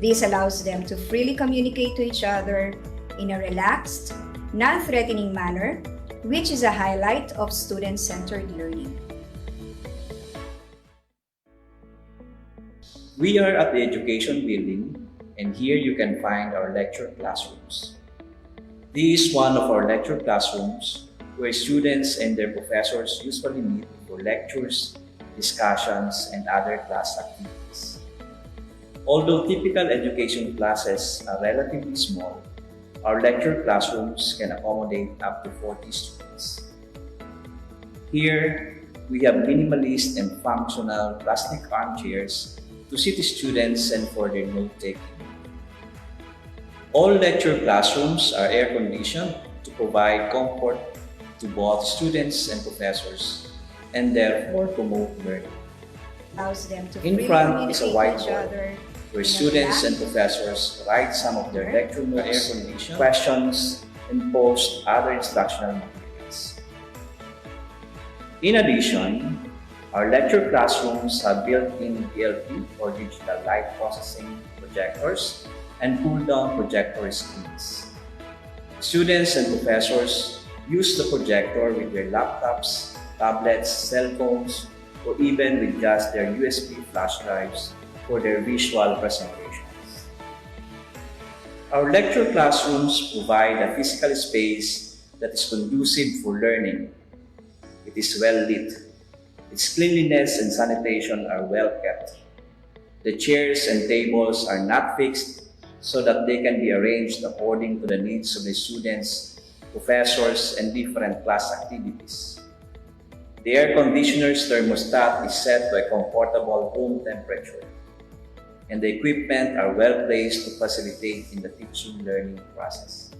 This allows them to freely communicate to each other in a relaxed, non-threatening manner, which is a highlight of student-centered learning. We are at the Education building, and here you can find our lecture classrooms. This is one of our lecture classrooms where students and their professors usually meet for lectures, discussions, and other class activities. Although typical education classes are relatively small, our lecture classrooms can accommodate up to 40 students. Here, we have minimalist and functional plastic armchairs to sit students and for their note-taking. All lecture classrooms are air-conditioned to provide comfort to both students and professors, and therefore promote learning. In front is a whiteboard where students and professors write some of their lecture notes, questions, and post other instructional materials. In addition, our lecture classrooms have built-in DLP or digital light processing projectors and pull-down projector screens. Students and professors use the projector with their laptops, tablets, cell phones, or even with just their USB flash drives for their visual presentations. Our lecture classrooms provide a physical space that is conducive for learning. It is well lit. Its cleanliness and sanitation are well kept. The chairs and tables are not fixed so that they can be arranged according to the needs of the students, professors, and different class activities. The air conditioner's thermostat is set to a comfortable room temperature, and the equipment are well placed to facilitate in the teaching-learning process.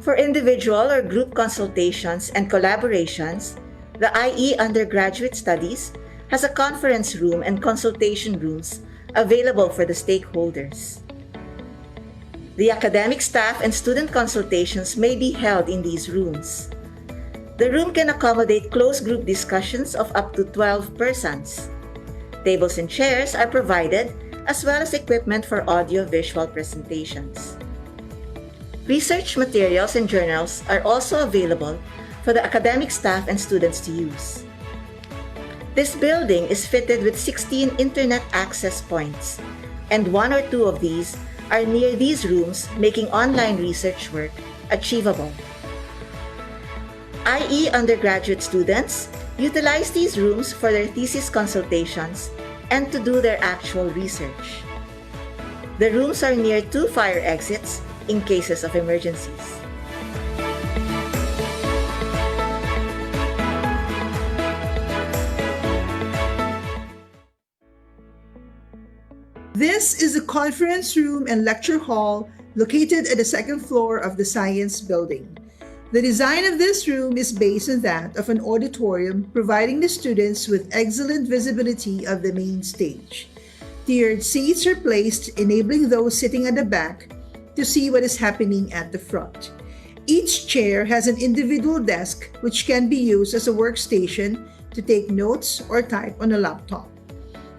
For individual or group consultations and collaborations, the IE Undergraduate Studies has a conference room and consultation rooms available for the stakeholders. The academic staff and student consultations may be held in these rooms. The room can accommodate closed group discussions of up to 12 persons. Tables and chairs are provided, as well as equipment for audio-visual presentations. Research materials and journals are also available for the academic staff and students to use. This building is fitted with 16 internet access points, and 1 or 2 of these are near these rooms, making online research work achievable. IE undergraduate students utilize these rooms for their thesis consultations and to do their actual research. The rooms are near 2 fire exits in cases of emergencies. This is the conference room and lecture hall located at the second floor of the Science Building. The design of this room is based on that of an auditorium, providing the students with excellent visibility of the main stage. Tiered seats are placed, enabling those sitting at the back to see what is happening at the front. Each chair has an individual desk which can be used as a workstation to take notes or type on a laptop.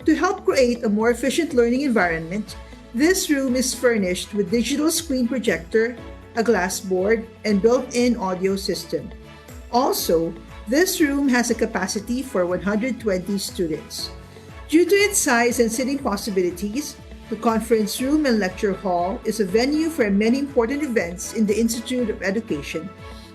To help create a more efficient learning environment, this room is furnished with digital screen projector, a glass board, and built-in audio system. Also, this room has a capacity for 120 students. Due to its size and sitting possibilities, the conference room and lecture hall is a venue for many important events in the Institute of Education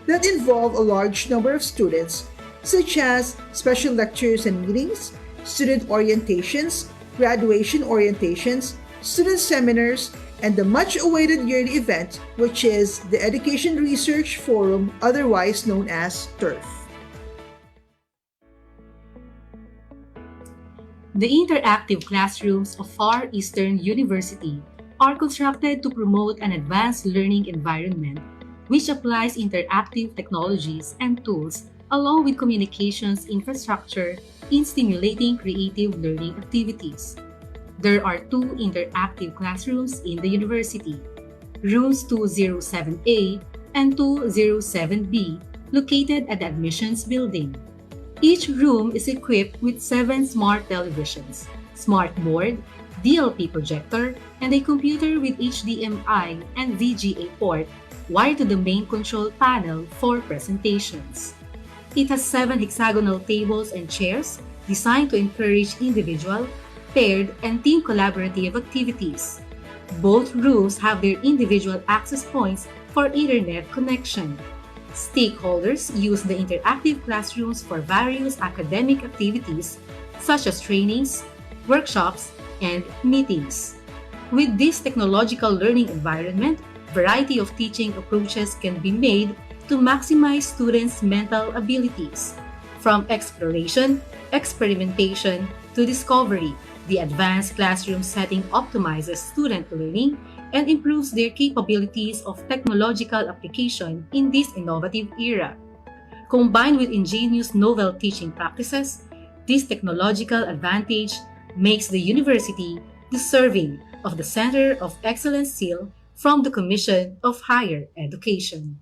that involve a large number of students, such as special lectures and meetings, student orientations, graduation orientations, student seminars, and the much-awaited yearly event, which is the Education Research Forum, otherwise known as TERF. The interactive classrooms of Far Eastern University are constructed to promote an advanced learning environment which applies interactive technologies and tools along with communications infrastructure in stimulating creative learning activities. There are 2 interactive classrooms in the university, rooms 207A and 207B, located at the admissions building. Each room is equipped with 7 smart televisions, smart board, DLP projector, and a computer with HDMI and VGA port wired to the main control panel for presentations. It has 7 hexagonal tables and chairs designed to encourage individual, paired, and team collaborative activities. Both rooms have their individual access points for Ethernet connection. Stakeholders use the interactive classrooms for various academic activities such as trainings, workshops, and meetings. With this technological learning environment, variety of teaching approaches can be made to maximize students' mental abilities. From exploration, experimentation, to discovery, the advanced classroom setting optimizes student learning and improves their capabilities of technological application in this innovative era. Combined with ingenious novel teaching practices, this technological advantage makes the university deserving of the Center of Excellence seal from the Commission of Higher Education.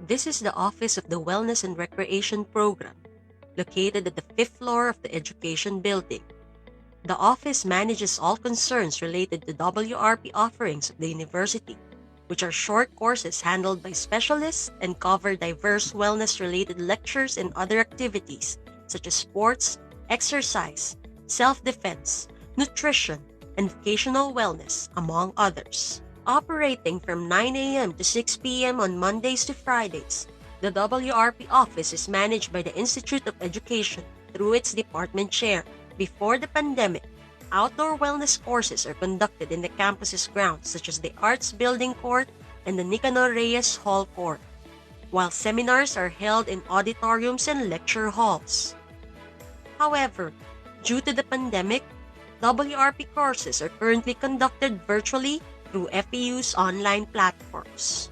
This is the office of the Wellness and Recreation Program, located at the fifth floor of the Education Building. The office manages all concerns related to WRP offerings of the university, which are short courses handled by specialists and cover diverse wellness-related lectures and other activities such as sports, exercise, self-defense, nutrition, and vocational wellness, among others. Operating from 9 a.m. to 6 p.m. on Mondays to Fridays, the WRP office is managed by the Institute of Education through its department chair. Before the pandemic, outdoor wellness courses are conducted in the campus's grounds such as the Arts Building Court and the Nicanor Reyes Hall Court, while seminars are held in auditoriums and lecture halls. However, due to the pandemic, WRP courses are currently conducted virtually through FEU's online platforms.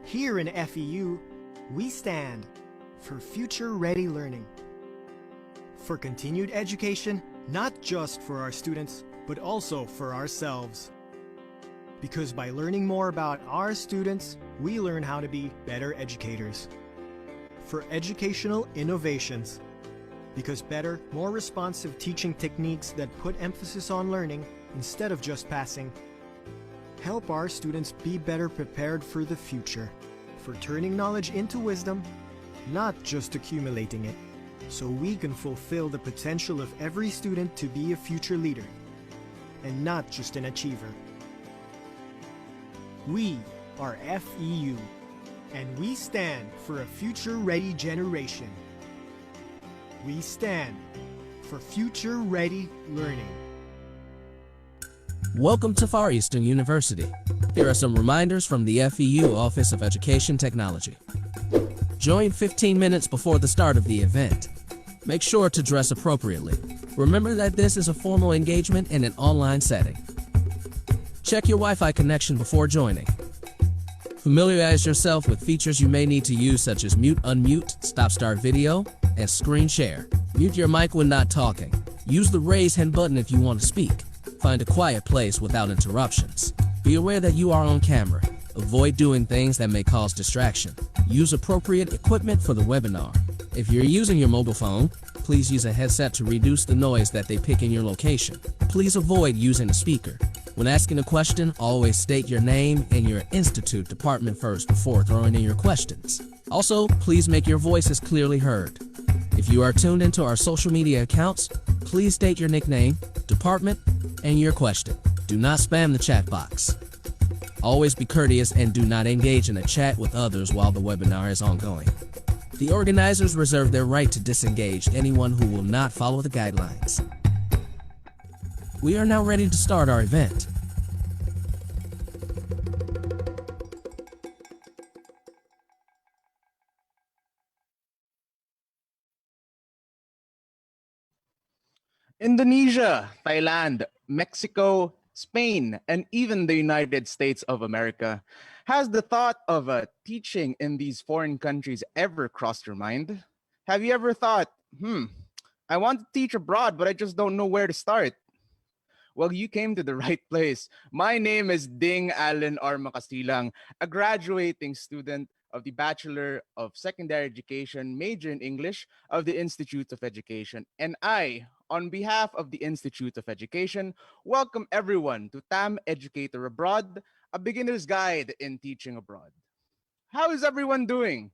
Here in FEU, we stand for future-ready learning. for continued education, not just for our students, but also for ourselves. Because by learning more about our students, we learn how to be better educators. For educational innovations. Because better, more responsive teaching techniques that put emphasis on learning instead of just passing. Help our students be better prepared for the future. For turning knowledge into wisdom, not just accumulating it, so we can fulfill the potential of every student to be a future leader, and not just an achiever. We are FEU, and we stand for a future-ready generation. We stand for future-ready learning. Welcome to Far Eastern University. Here are some reminders from the FEU Office of Education Technology. Join 15 minutes before the start of the event. Make sure to dress appropriately. Remember that this is a formal engagement in an online setting. Check your Wi-Fi connection before joining. Familiarize yourself with features you may need to use, such as mute, unmute, stop-start video, and screen share. Mute your mic when not talking. Use the raise hand button if you want to speak. Find a quiet place without interruptions. Be aware that you are on camera. Avoid doing things that may cause distraction. Use appropriate equipment for the webinar. If you're using your mobile phone, please use a headset to reduce the noise that they pick in your location. Please avoid using a speaker. When asking a question, always state your name and your institute department first before throwing in your questions. Also, please make your voices clearly heard. If you are tuned into our social media accounts, please state your nickname, department, and your question. Do not spam the chat box. Always be courteous and do not engage in a chat with others while the webinar is ongoing. The organizers reserve their right to disengage anyone who will not follow the guidelines. We are now ready to start our event. Indonesia, Thailand, Mexico, Spain, and even the United States of America. Has the thought of teaching in these foreign countries ever crossed your mind? Have you ever thought, I want to teach abroad, but I just don't know where to start? Well, you came to the right place. My name is Ding Allen R. Makasilang, a graduating student of the Bachelor of Secondary Education, major in English of the Institute of Education. And I, on behalf of the Institute of Education, welcome everyone to TAM Educator Abroad, a beginner's guide in teaching abroad. How is everyone doing?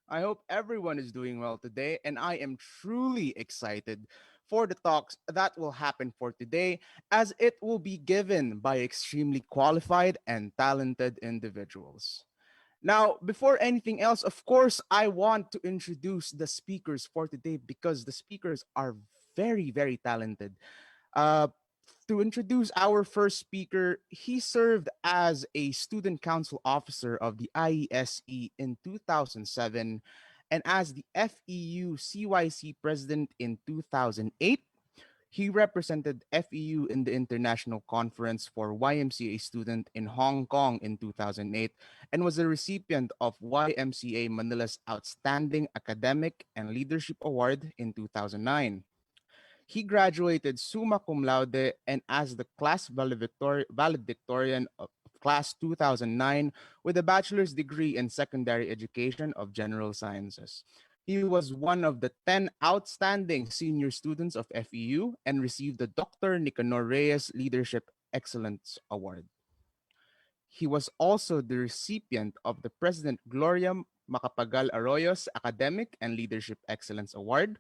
I hope everyone is doing well today, and I am truly excited for the talks that will happen for today, as it will be given by extremely qualified and talented individuals. Now, before anything else, of course, I want to introduce the speakers for today because the speakers are very, very talented. Uh, to introduce our first speaker, he served as a student council officer of the IESE in 2007 and as the FEU CYC president in 2008. He represented FEU in the International Conference for YMCA Student in Hong Kong in 2008 and was a recipient of YMCA Manila's Outstanding Academic and Leadership Award in 2009. He graduated summa cum laude and as the class valedictorian of class 2009 with a bachelor's degree in secondary education of general sciences. He was one of the 10 outstanding senior students of FEU and received the Dr. Nicanor Reyes Leadership Excellence Award. He was also the recipient of the President Gloria Macapagal Arroyo's Academic and Leadership Excellence Award.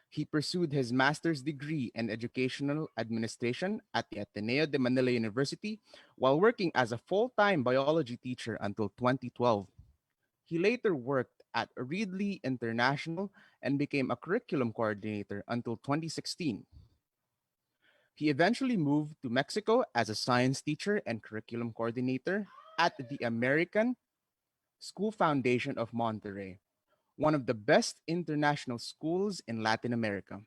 He pursued his master's degree in educational administration at the Ateneo de Manila University while working as a full-time biology teacher until 2012. He later worked at Reedley International and became a curriculum coordinator until 2016. He eventually moved to Mexico as a science teacher and curriculum coordinator at the American School Foundation of Monterrey, one of the best international schools in Latin America.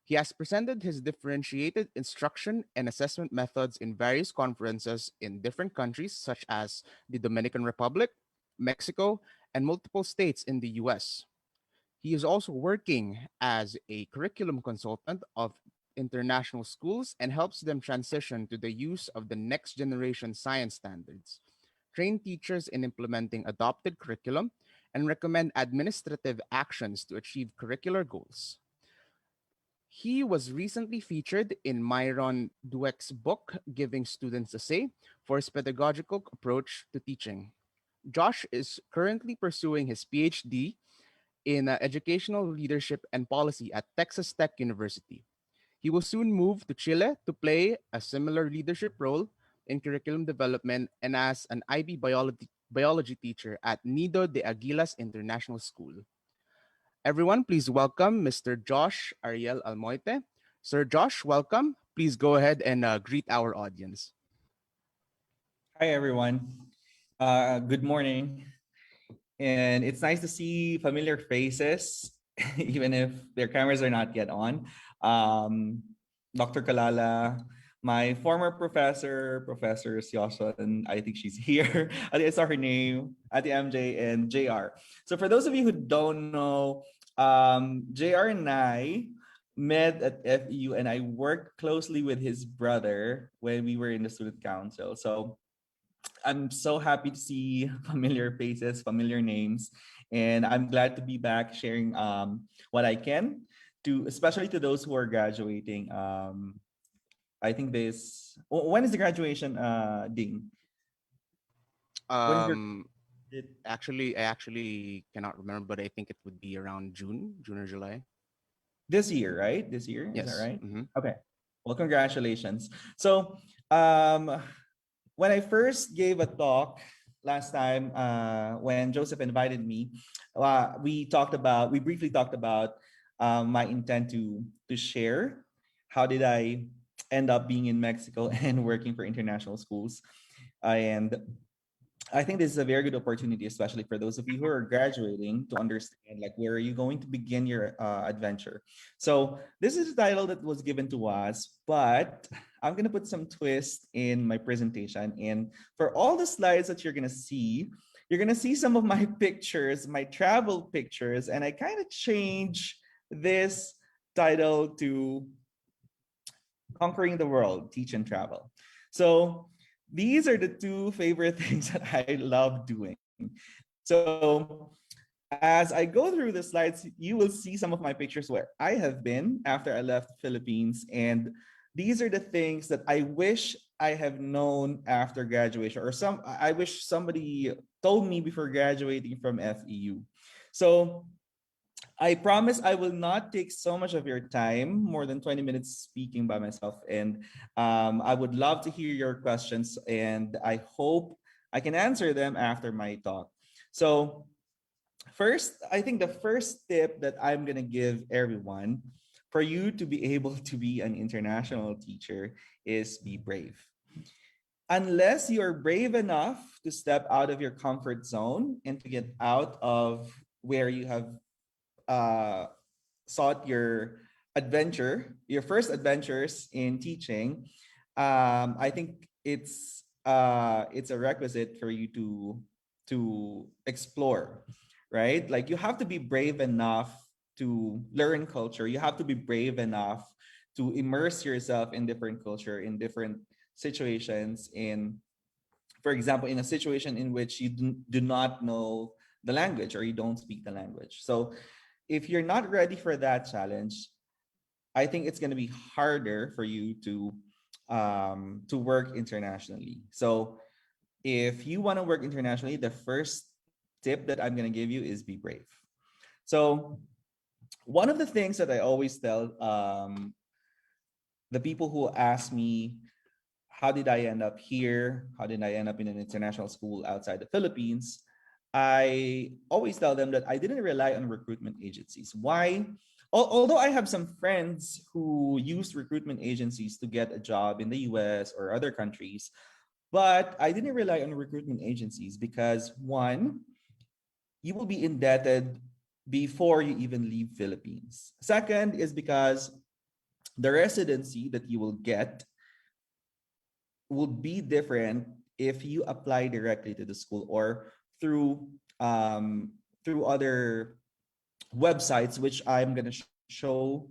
He has presented his differentiated instruction and assessment methods in various conferences in different countries, such as the Dominican Republic, Mexico, and multiple states in the US. He is also working as a curriculum consultant of international schools and helps them transition to the use of the next generation science standards, train teachers in implementing adopted curriculum, and recommend administrative actions to achieve curricular goals. He was recently featured in Myron Dweck's book, Giving Students a Say, for his pedagogical approach to teaching. Josh is currently pursuing his PhD in educational leadership and policy at Texas Tech University. He will soon move to Chile to play a similar leadership role in curriculum development and as an IB biology teacher at Nido de Aguilas International School. Everyone, please welcome Mr. Josh Ariel Almoite. Sir Josh, welcome. Please go ahead and greet our audience. Hi, everyone. Good morning. And it's nice to see familiar faces, even if their cameras are not yet on. Dr. Kalala, my former professor, Professor Sioson, I think she's here. I saw her name, Ate MJ and JR. So for those of you who don't know, JR and I met at FEU and I worked closely with his brother when we were in the student council. So I'm so happy to see familiar faces, familiar names, and I'm glad to be back sharing what I can to, especially to those who are graduating. I think when is the graduation, Ding? When is your Um, I actually cannot remember, but I think it would be around June or July. this year, right? This year, is that Yes. right? Mm-hmm. Okay. Well, congratulations. So, um, when I first gave a talk last time, when Joseph invited me, we briefly talked about my intent to share how did I end up being in Mexico and working for international schools. And I think this is a very good opportunity, especially for those of you who are graduating, to understand like where are you going to begin your adventure. So this is a title that was given to us, but I'm gonna put some twist in my presentation. And for all the slides that you're gonna see some of my pictures, my travel pictures, and I kind of change this title to Conquering the World, Teach and Travel. So these are the two favorite things that I love doing. So as I go through the slides, you will see some of my pictures where I have been after I left the Philippines. And these are the things that I wish I have known after graduation, or I wish somebody told me before graduating from FEU. So I promise I will not take so much of your time, more than 20 minutes speaking by myself. And I would love to hear your questions, and I hope I can answer them after my talk. So, first, I think the first tip that I'm going to give everyone for you to be able to be an international teacher is be brave. Unless you're brave enough to step out of your comfort zone and to get out of where you have uh, sought your first adventures in teaching, I think it's a requisite for you to explore, right? Like you have to be brave enough to learn culture. You have to be brave enough to immerse yourself in different culture, in different situations. For example, in a situation in which you do not know the language or you don't speak the language. So if you're not ready for that challenge, I think it's going to be harder for you to work internationally. So if you want to work internationally, the first tip that I'm going to give you is be brave. So one of the things that I always tell the people who ask me, how did I end up here? How did I end up in an international school outside the Philippines? I always tell them that I didn't rely on recruitment agencies. Why? Although I have some friends who used recruitment agencies to get a job in the US or other countries, but I didn't rely on recruitment agencies because one, you will be indebted before you even leave Philippines. Second is because the residency that you will get will be different if you apply directly to the school or through through other websites, which I'm going to show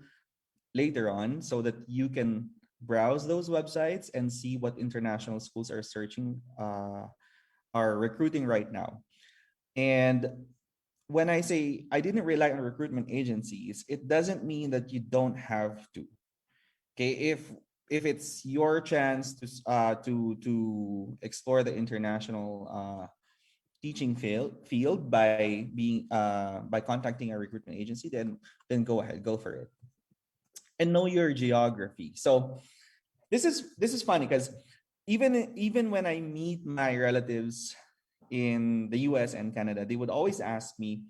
later on, so that you can browse those websites and see what international schools are searching, are recruiting right now. And when I say I didn't rely on recruitment agencies, it doesn't mean that you don't have to. Okay, if it's your chance to explore the international teaching field by contacting a recruitment agency, then go ahead, go for it, and know your geography. So this is funny because even when I meet my relatives in the US and Canada, they would always ask me,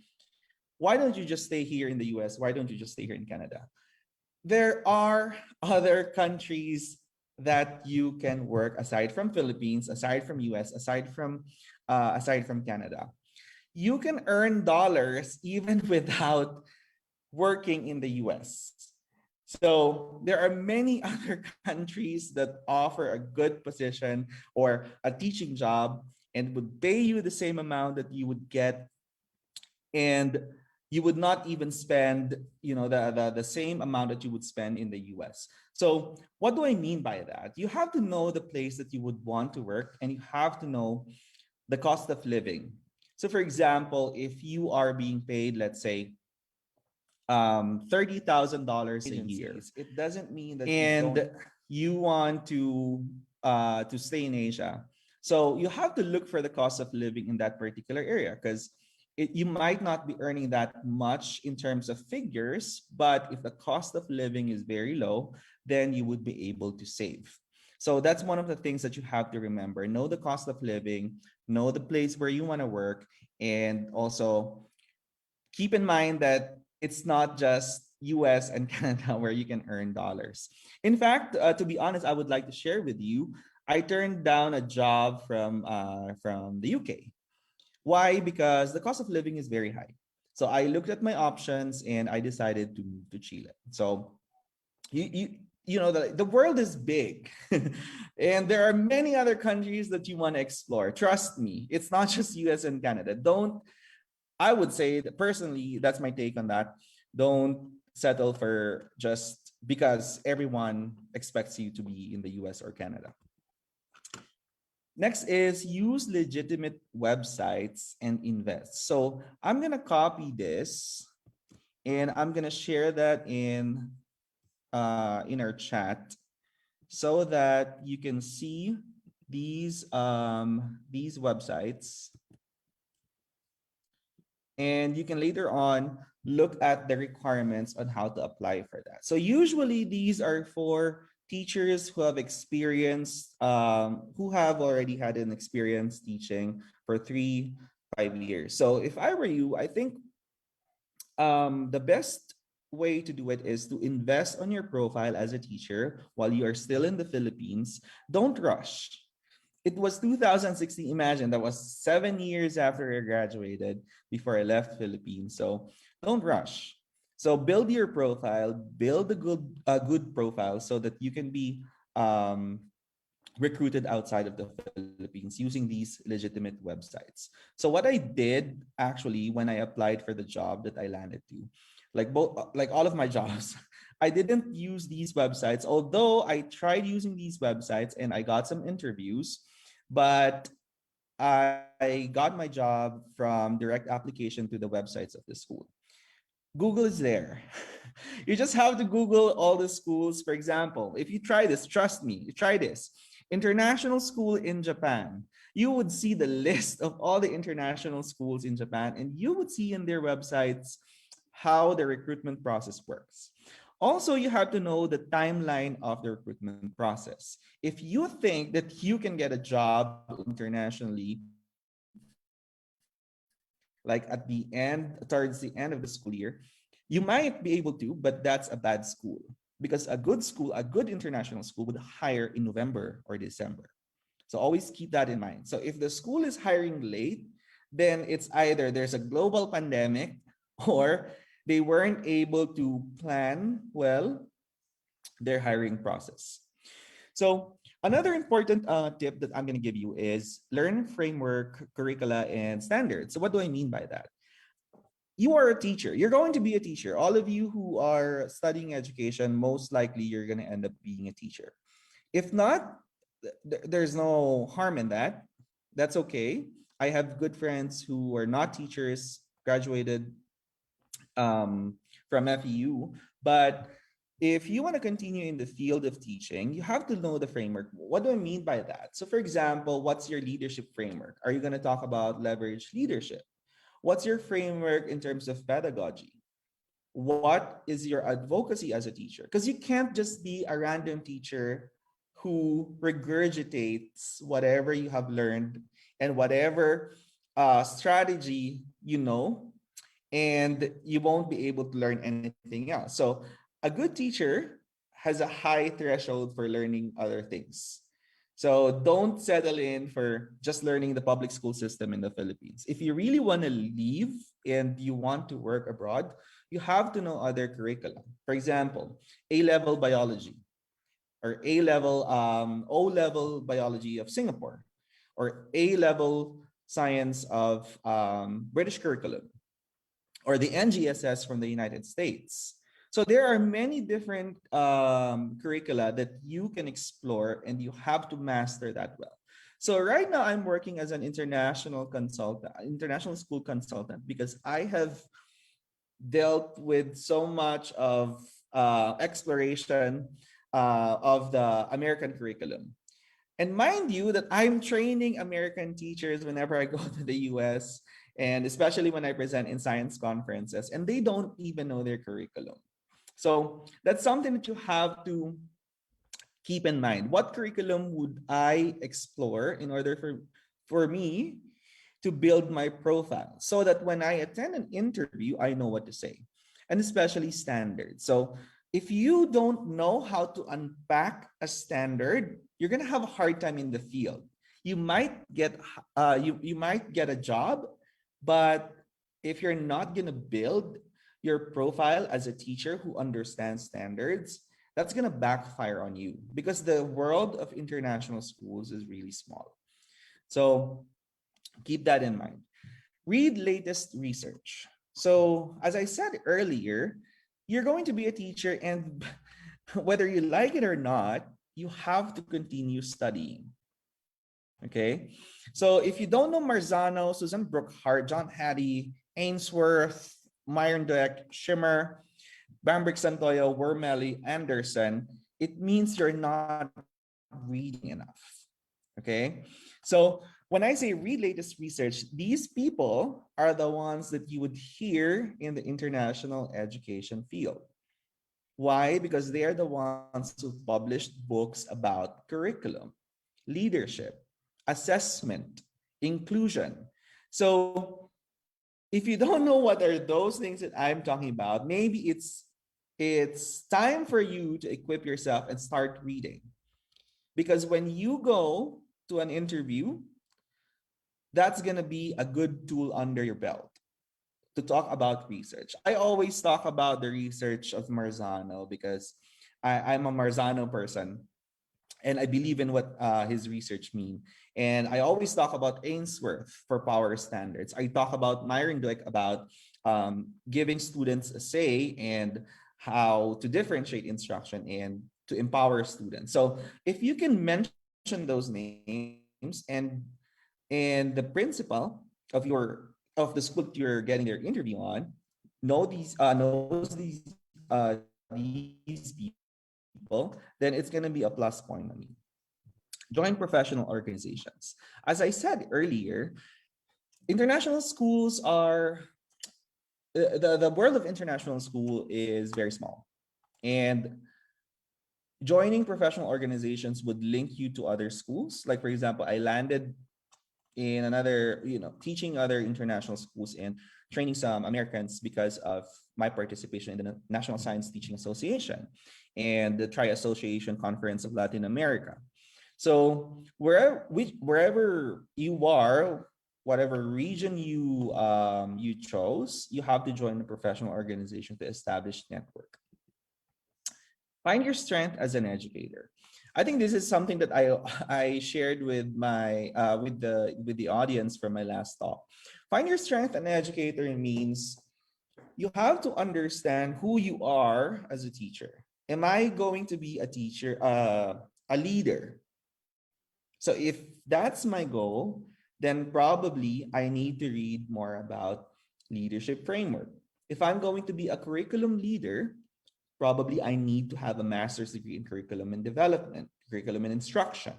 why don't you just stay here in the US? Why don't you just stay here in Canada? There are other countries that you can work aside from Philippines, aside from US, aside from Canada. You can earn dollars even without working in the US. So there are many other countries that offer a good position or a teaching job and would pay you the same amount that you would get, and you would not even spend, the same amount that you would spend in the US. So what do I mean by that? You have to know the place that you would want to work, and you have to know the cost of living. So for example, if you are being paid, let's say, $30,000 a year, it doesn't mean that you want to stay in Asia. So you have to look for the cost of living in that particular area, because you might not be earning that much in terms of figures, but if the cost of living is very low, then you would be able to save. So that's one of the things that you have to remember. Know the cost of living, know the place where you want to work, and also keep in mind that it's not just US and Canada where you can earn dollars. In fact, to be honest, I would like to share with you, I turned down a job from the UK. Why? Because the cost of living is very high. So I looked at my options and I decided to move to Chile. So you you the world is big, and there are many other countries that you want to explore. Trust me, it's not just US and Canada. Don't I would say that personally, that's my take on that. Don't settle for just because everyone expects you to be in the US or Canada. Next is use legitimate websites and invest. So I'm going to copy this and I'm going to share that in our chat so that you can see these websites, and you can later on look at the requirements on how to apply for that. So usually these are for teachers who have experience, who have already had an experience teaching for 3 5 years. So if I were you, I think the best way to do it is to invest on your profile as a teacher while you are still in the Philippines. Don't rush. It was 2016. Imagine, that was 7 years after I graduated before I left Philippines. So don't rush. So build your profile, build a good profile so that you can be recruited outside of the Philippines using these legitimate websites. So what I did actually when I applied for the job that I landed to, like all of my jobs, I didn't use these websites, although I tried using these websites and I got some interviews, but I got my job from direct application to the websites of the school. Google is there. You just have to Google all the schools. For example, if you try this, trust me, you try this. International school in Japan. You would see the list of all the international schools in Japan, and you would see in their websites how the recruitment process works. Also, you have to know the timeline of the recruitment process. If you think that you can get a job internationally, like at the end, towards the end of the school year, you might be able to, but that's a bad school, because a good school, a good international school would hire in November or December. So always keep that in mind. So if the school is hiring late, then it's either there's a global pandemic or they weren't able to plan well their hiring process. So another important tip that I'm going to give you is learn framework, curricula, and standards. So what do I mean by that? you are a teacher. You're going to be a teacher. All of you who are studying education, most likely you're going to end up being a teacher. If not, there's no harm in that. That's okay. I have good friends who are not teachers, graduated from FEU, but if you want to continue in the field of teaching, you have to know the framework. What do I mean by that? So, for example, what's your leadership framework? Are you going to talk about leverage leadership? What's your framework in terms of pedagogy? What is your advocacy as a teacher? Because you can't just be a random teacher who regurgitates whatever you have learned and whatever strategy you know, and you won't be able to learn anything else. So a good teacher has a high threshold for learning other things. So don't settle in for just learning the public school system in the Philippines. If you really want to leave and you want to work abroad, you have to know other curricula. For example, A-level biology or A-level, O-level biology of Singapore, or A-level science of British curriculum, or the NGSS from the United States. So there are many different curricula that you can explore, and you have to master that well. So right now I'm working as an international consultant, international school consultant, because I have dealt with so much of exploration of the American curriculum. And mind you that I'm training American teachers whenever I go to the US, and especially when I present in science conferences, and they don't even know their curriculum. So that's something that you have to keep in mind. What curriculum would I explore in order for me to build my profile so that when I attend an interview, I know what to say, and especially standards. So if you don't know how to unpack a standard, you're gonna have a hard time in the field. You might get you might get a job, but if you're not gonna build your profile as a teacher who understands standards, that's gonna backfire on you, because the world of international schools is really small. So keep that in mind. Read latest research. So, as I said earlier, you're going to be a teacher, and whether you like it or not, you have to continue studying. Okay? So, if you don't know Marzano, Susan Brookhart, John Hattie, Ainsworth, Meyerndijk, Schimmer, Bambrick Santoyo, Wormelli, Anderson, it means you're not reading enough. Okay? So, when I say read latest research, these people are the ones that you would hear in the international education field. Why? Because they are the ones who published books about curriculum, leadership, assessment, inclusion. So if you don't know what are those things that I'm talking about, maybe it's time for you to equip yourself and start reading. Because when you go to an interview, that's going to be a good tool under your belt to talk about research. I always talk about the research of Marzano because I'm a Marzano person, and I believe in what his research mean. And I always talk about Ainsworth for power standards. I talk about Meyerndijk about giving students a say and how to differentiate instruction and to empower students. So if you can mention those names and the principal of the school that you're getting their interview on knows these people, then it's going to be a plus point on you. Join professional organizations. As I said earlier, international schools are the world of international school is very small, and joining professional organizations would link you to other schools. Like, for example, I landed in another, teaching other international schools and training some Americans because of my participation in the National Science Teaching Association and the Tri-Association Conference of Latin America. So wherever you are, whatever region you chose, you have to join a professional organization to establish network. Find your strength as an educator. I think this is something that I shared with my with the audience from my last talk. Find your strength as an educator means you have to understand who you are as a teacher. Am I going to be a teacher, a leader? So if that's my goal, then probably I need to read more about leadership framework. If I'm going to be a curriculum leader, probably I need to have a master's degree in curriculum and development, curriculum and instruction.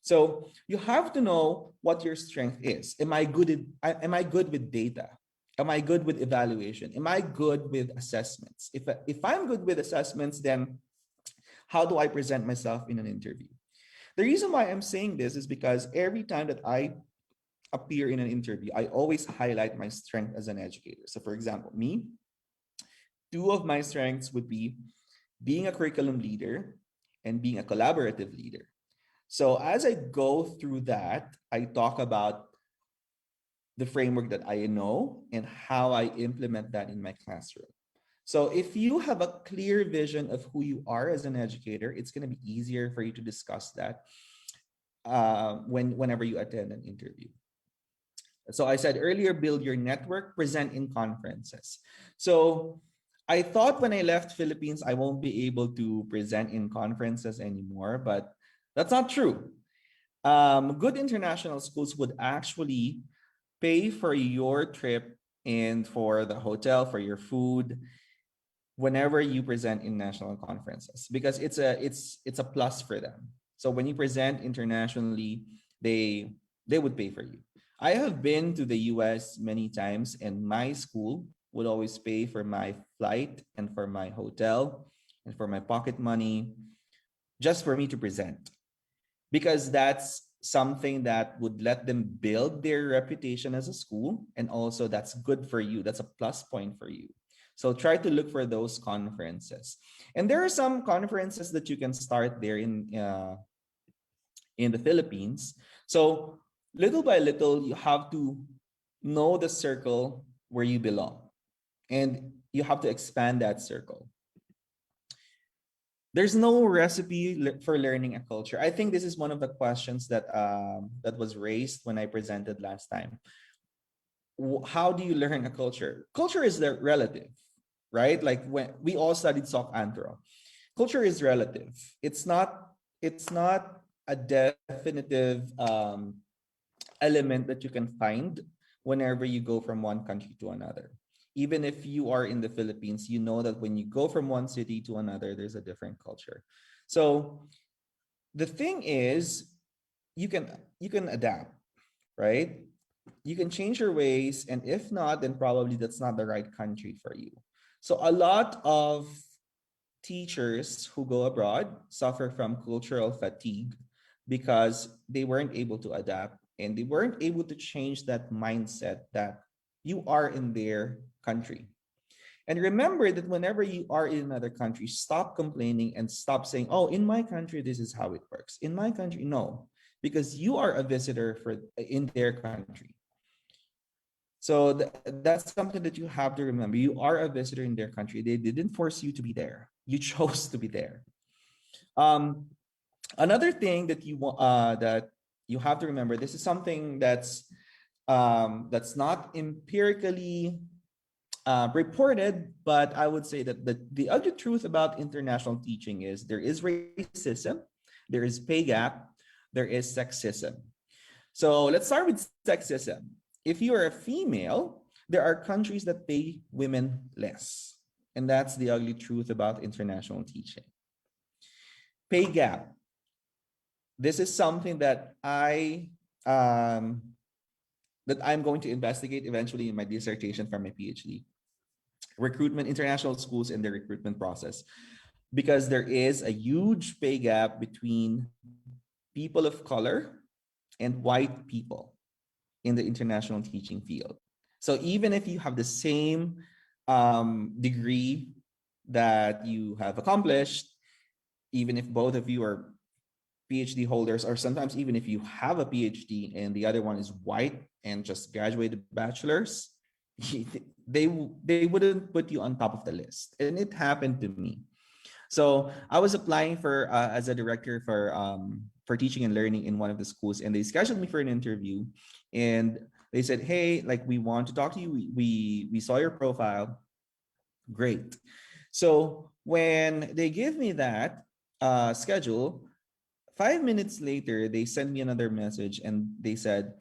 So you have to know what your strength is. Am I good with data? Am I good with evaluation? Am I good with assessments? If I'm good with assessments, then how do I present myself in an interview? The reason why I'm saying this is because every time that I appear in an interview, I always highlight my strength as an educator. So for example, me, two of my strengths would be being a curriculum leader and being a collaborative leader. So as I go through that, I talk about the framework that I know and how I implement that in my classroom. So if you have a clear vision of who you are as an educator, it's going to be easier for you to discuss that whenever you attend an interview. So I said earlier, build your network, present in conferences. So I thought when I left Philippines, I won't be able to present in conferences anymore, but that's not true. Good international schools would actually pay for your trip and for the hotel, for your food, whenever you present in national conferences, because it's a plus for them. So when you present internationally, they would pay for you. I have been to the US many times, and my school would always pay for my flight and for my hotel and for my pocket money just for me to present, because that's something that would let them build their reputation as a school, and also that's good for you. That's a plus point for you. So try to look for those conferences. And there are some conferences that you can start there in the Philippines. So little by little, you have to know the circle where you belong, and you have to expand that circle. There's no recipe for learning a culture. I think this is one of the questions that was raised when I presented last time. How do you learn a culture? Culture is relative, right? Like when we all studied Soc Antro, culture is relative. It's not a definitive element that you can find whenever you go from one country to another. Even if you are in the Philippines, you know that when you go from one city to another, there's a different culture. So the thing is, you can adapt, right? You can change your ways, and if not, then probably that's not the right country for you. So a lot of teachers who go abroad suffer from cultural fatigue because they weren't able to adapt, and they weren't able to change that mindset that you are in their country. And remember that whenever you are in another country, stop complaining and stop saying, oh, in my country, this is how it works. In my country, no, because you are a visitor in their country. So that's something that you have to remember. You are a visitor in their country. They didn't force you to be there. You chose to be there. Another thing that you have to remember. This is something that's not empirically reported, but I would say that the ugly truth about international teaching is there is racism, there is pay gap, there is sexism. So let's start with sexism. If you are a female, there are countries that pay women less. And that's the ugly truth about international teaching. Pay gap. This is something that I'm going to investigate eventually in my dissertation for my PhD. Recruitment, international schools and the recruitment process. Because there is a huge pay gap between people of color and white people in the international teaching field. So even if you have the same degree that you have accomplished, even if both of you are PhD holders, or sometimes even if you have a PhD and the other one is white and just graduated bachelor's, they wouldn't put you on top of the list. And it happened to me. So I was applying for as a director for teaching and learning in one of the schools, and they scheduled me for an interview, and they said, hey, like, we want to talk to you. We saw your profile, Great. So when they give me that schedule, 5 minutes later, they send me another message and they said,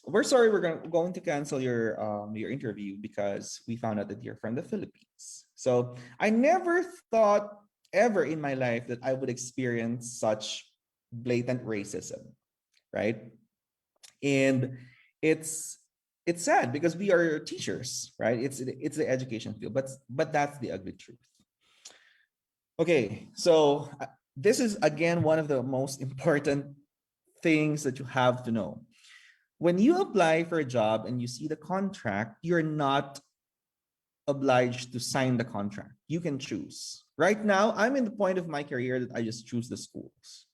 "We're sorry, going to cancel your interview because we found out that you're from the Philippines." So I never thought ever in my life that I would experience such blatant racism, right? And it's it's sad because we are teachers, right? It's the education field, but that's the ugly truth. Okay, so this is again one of the most important things that you have to know. When you apply for a job and you see the contract, you're not obliged to sign the contract. You can choose. Right now, I'm in the point of my career that I just choose the schools.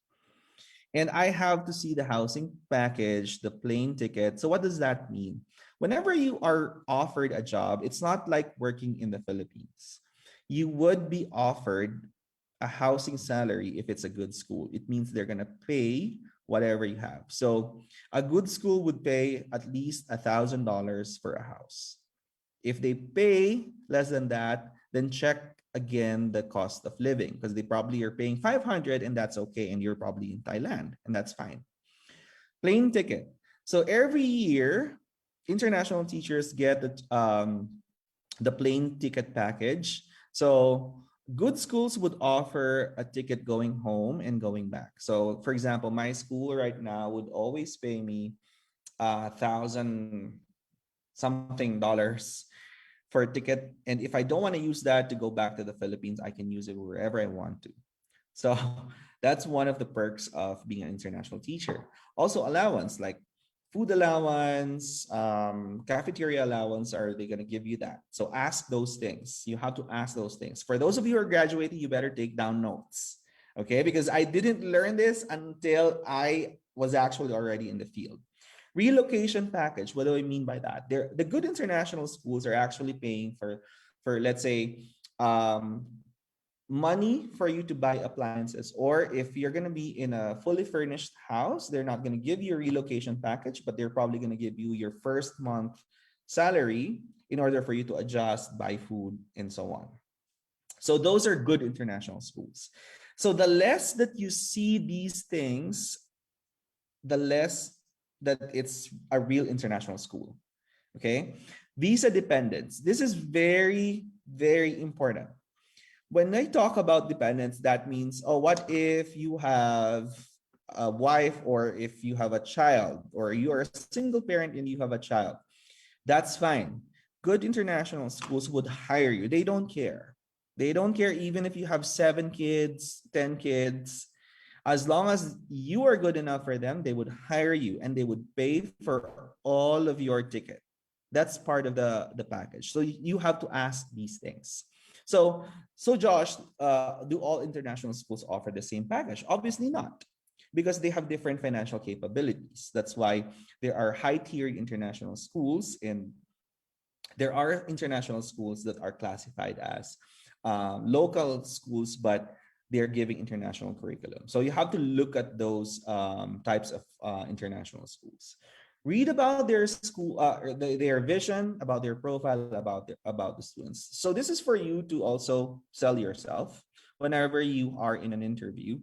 And I have to see the housing package, the plane ticket. So what does that mean? Whenever you are offered a job, it's not like working in the Philippines. You would be offered a housing salary if it's a good school. It means they're going to pay whatever you have. So a good school would pay at least $1,000 for a house. If they pay less than that, then check again the cost of living because they probably are paying 500 and that's okay. And you're probably in Thailand and that's fine. Plane ticket. So every year, international teachers get the plane ticket package. So good schools would offer a ticket going home and going back. So for example, my school right now would always pay me $1,000 something for a ticket. And if I don't want to use that to go back to the Philippines, I can use it wherever I want to. So that's one of the perks of being an international teacher. Also allowance like food allowance, cafeteria allowance, are they going to give you that? So ask those things. You have to ask those things. For those of you who are graduating, you better take down notes. Okay, because I didn't learn this until I was actually already in the field. Relocation package. What do I mean by that? The good international schools are actually paying for let's say, money for you to buy appliances. Or if you're going to be in a fully furnished house, they're not going to give you a relocation package, but they're probably going to give you your first month salary in order for you to adjust, buy food, and so on. So those are good international schools. So the less that you see these things, the less that it's a real international school. Okay. Visa dependence. This is very, very important. When I talk about dependence, that means, oh, what if you have a wife or if you have a child or you are a single parent and you have a child? That's fine. Good international schools would hire you. They don't care. They don't care even if you have 7 kids, 10 kids. As long as you are good enough for them, they would hire you and they would pay for all of your ticket. That's part of the package. So you have to ask these things. So Josh, do all international schools offer the same package? Obviously not, because they have different financial capabilities. That's why there are high-tier international schools, and there are international schools that are classified as local schools, but they're giving international curriculum. So you have to look at those types of international schools. Read about their school, their vision, about their profile, about the students. So this is for you to also sell yourself whenever you are in an interview.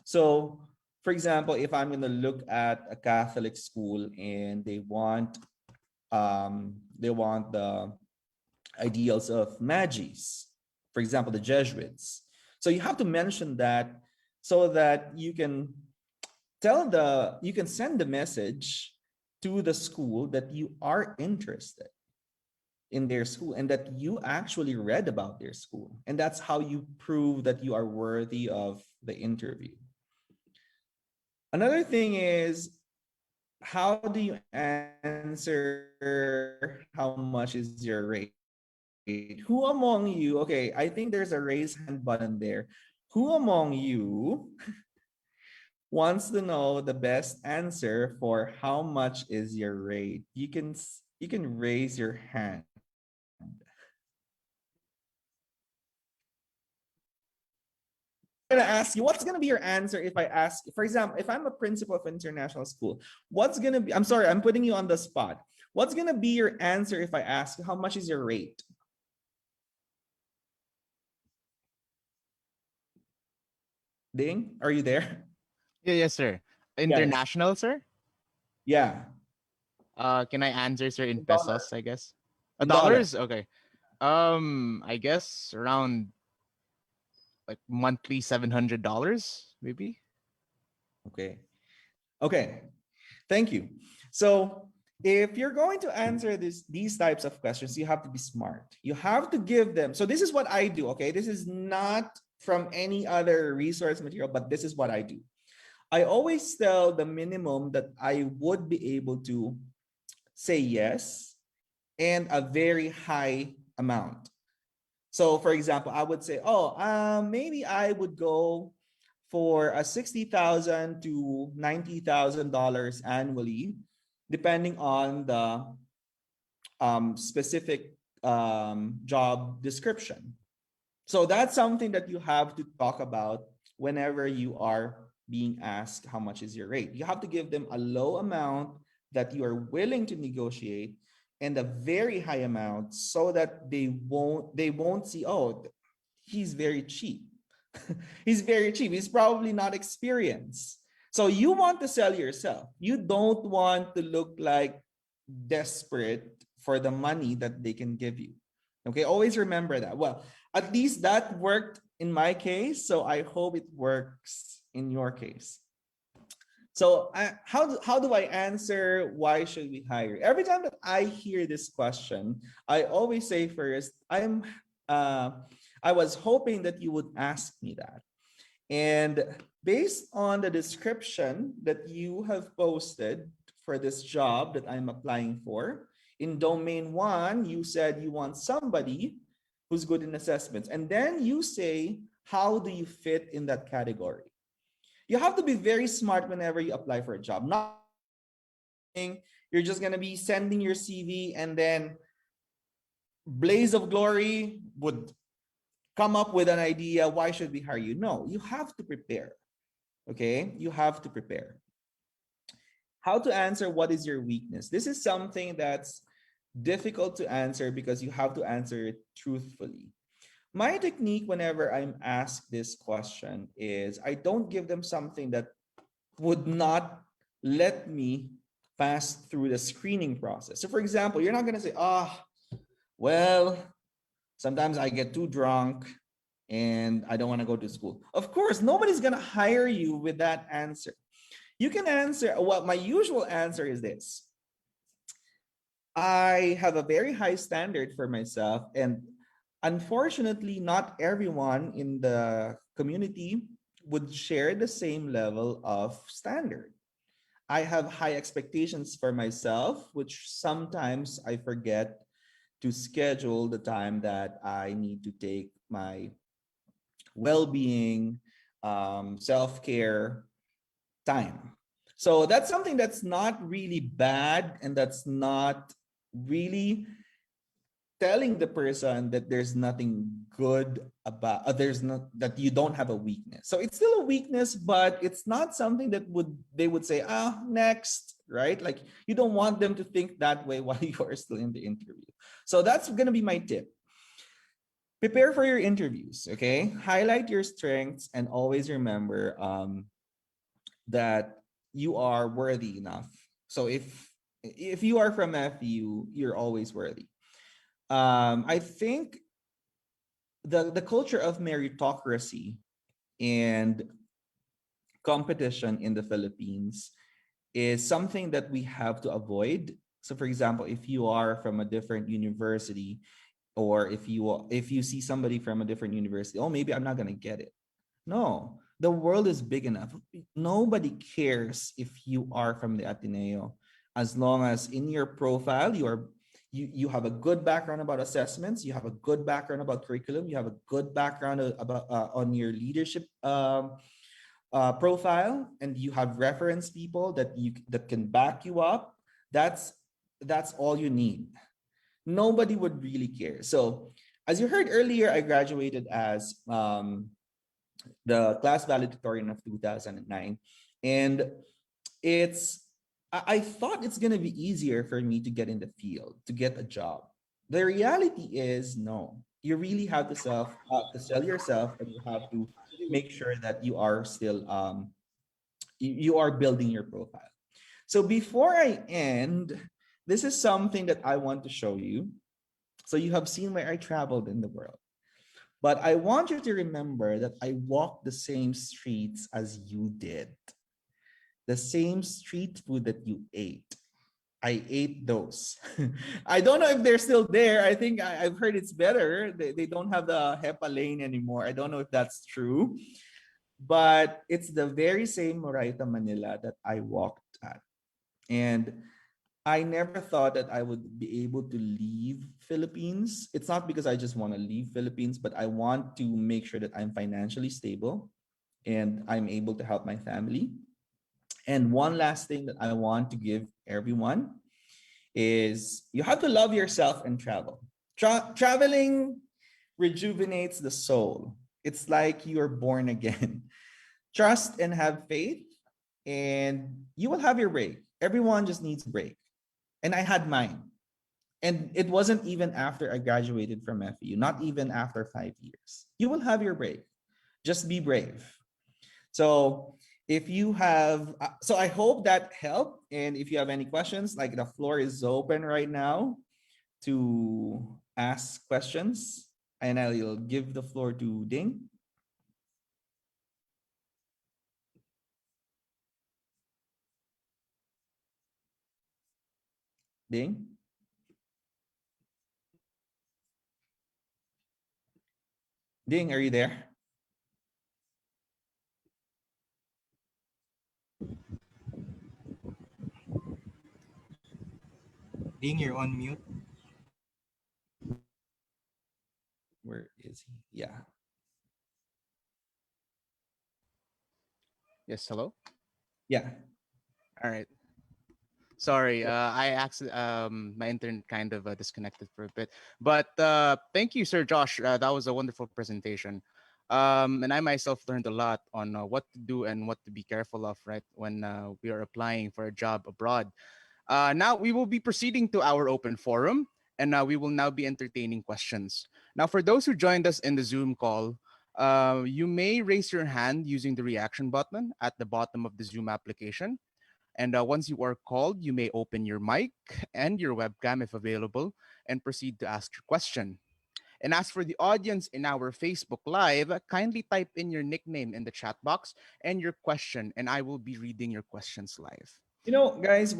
So, for example, if I'm going to look at a Catholic school and they want the ideals of Magis, for example, the Jesuits. So you have to mention that so that you can send the message to the school that you are interested in their school and that you actually read about their school. And that's how you prove that you are worthy of the interview. Another thing is, how do you answer how much is your rate? Who among you, okay, I think there's a raise hand button there. Who among you wants to know the best answer for how much is your rate? You can raise your hand. I'm gonna ask you, what's gonna be your answer if I ask, for example, if I'm a principal of international school, what's gonna be, I'm sorry, I'm putting you on the spot. What's gonna be your answer if I ask how much is your rate? Ding, are you there? Yeah, yes, sir. Yes. International, sir? Yeah. Can I answer, sir, in In dollar. pesos, I guess? In dollar. Dollars? Okay. I guess around like monthly $700, maybe. Okay. Okay. Thank you. So if you're going to answer these types of questions, you have to be smart. You have to give them. So this is what I do. Okay. This is not from any other resource material, but this is what I do. I always tell the minimum that I would be able to say yes and a very high amount. So for example, I would say, oh, maybe I would go for a $60,000 to $90,000 annually, depending on the specific job description. So that's something that you have to talk about whenever you are being asked how much is your rate. You have to give them a low amount that you are willing to negotiate and a very high amount so that they won't see, oh, he's very cheap. He's very cheap. He's probably not experienced. So you want to sell yourself. You don't want to look like desperate for the money that they can give you. Okay, always remember that. Well, at least that worked in my case, so I hope it works in your case. So how do I answer why should we hire? Every time that I hear this question, I always say first, I was hoping that you would ask me that. And based on the description that you have posted for this job that I'm applying for, in domain 1, you said you want somebody who's good in assessments. And then you say, how do you fit in that category? You have to be very smart whenever you apply for a job. Not you're just going to be sending your CV and then blaze of glory would come up with an idea. Why should we hire you? No, you have to prepare. Okay, you have to prepare. How to answer what is your weakness? This is something that's difficult to answer because you have to answer it truthfully. My technique whenever I'm asked this question is I don't give them something that would not let me pass through the screening process. So for example, you're not going to say, well, sometimes I get too drunk and I don't want to go to school. Of course, nobody's going to hire you with that answer. You can answer, well, my usual answer is this. I have a very high standard for myself, and unfortunately, not everyone in the community would share the same level of standard. I have high expectations for myself, which sometimes I forget to schedule the time that I need to take my well-being, self-care time. So that's something that's not really bad, and that's not really telling the person that there's nothing good about there's not that you don't have a weakness. So it's still a weakness, but it's not something that they would say, next, right? Like you don't want them to think that way while you are still in the interview. So that's going to be my tip. Prepare for your interviews, okay? Highlight your strengths and always remember that you are worthy enough. So if you are from FEU, you're always worthy. I think the culture of meritocracy and competition in the Philippines is something that we have to avoid. So for example, if you are from a different university, or if you see somebody from a different university, oh, maybe I'm not going to get it. No, the world is big enough. Nobody cares if you are from the Ateneo, as long as in your profile you have a good background about assessments, you have a good background about curriculum, you have a good background about on your leadership profile, and you have reference people that can back you up. That's all you need. Nobody would really care. So as you heard earlier, I graduated as the class valedictorian of 2009. And I thought it's going to be easier for me to get in the field, to get a job. The reality is no. You really have to sell yourself, and you have to make sure that you are still you are building your profile. So before I end, this is something that I want to show you. So you have seen where I traveled in the world. But I want you to remember that I walked the same streets as you did. The same street food that you ate. I ate those. I don't know if they're still there. I think I've heard it's better. They don't have the HEPA lane anymore. I don't know if that's true. But it's the very same Moraita Manila that I walked at. And I never thought that I would be able to leave Philippines. It's not because I just want to leave Philippines, but I want to make sure that I'm financially stable and I'm able to help my family. And one last thing that I want to give everyone is you have to love yourself and travel. Traveling rejuvenates the soul. It's like you're born again. Trust and have faith, and you will have your break. Everyone just needs a break. And I had mine. And it wasn't even after I graduated from FEU, not even after 5 years. You will have your break. Just be brave. So if you have, so I hope that helped. And if you have any questions, like the floor is open right now to ask questions. And I'll give the floor to Ding. Ding. Ding, are you there? Ding, you're on mute. Where is he? Yeah. Yes, hello. Yeah. All right. Sorry, my internet kind of disconnected for a bit. But thank you, Sir Josh. That was a wonderful presentation. And I myself learned a lot on what to do and what to be careful of, right, when we are applying for a job abroad. Now we will be proceeding to our open forum, and we will now be entertaining questions. Now, for those who joined us in the Zoom call, you may raise your hand using the reaction button at the bottom of the Zoom application. And once you are called, you may open your mic and your webcam if available and proceed to ask your question. And as for the audience in our Facebook Live, kindly type in your nickname in the chat box and your question, and I will be reading your questions live. You know, guys,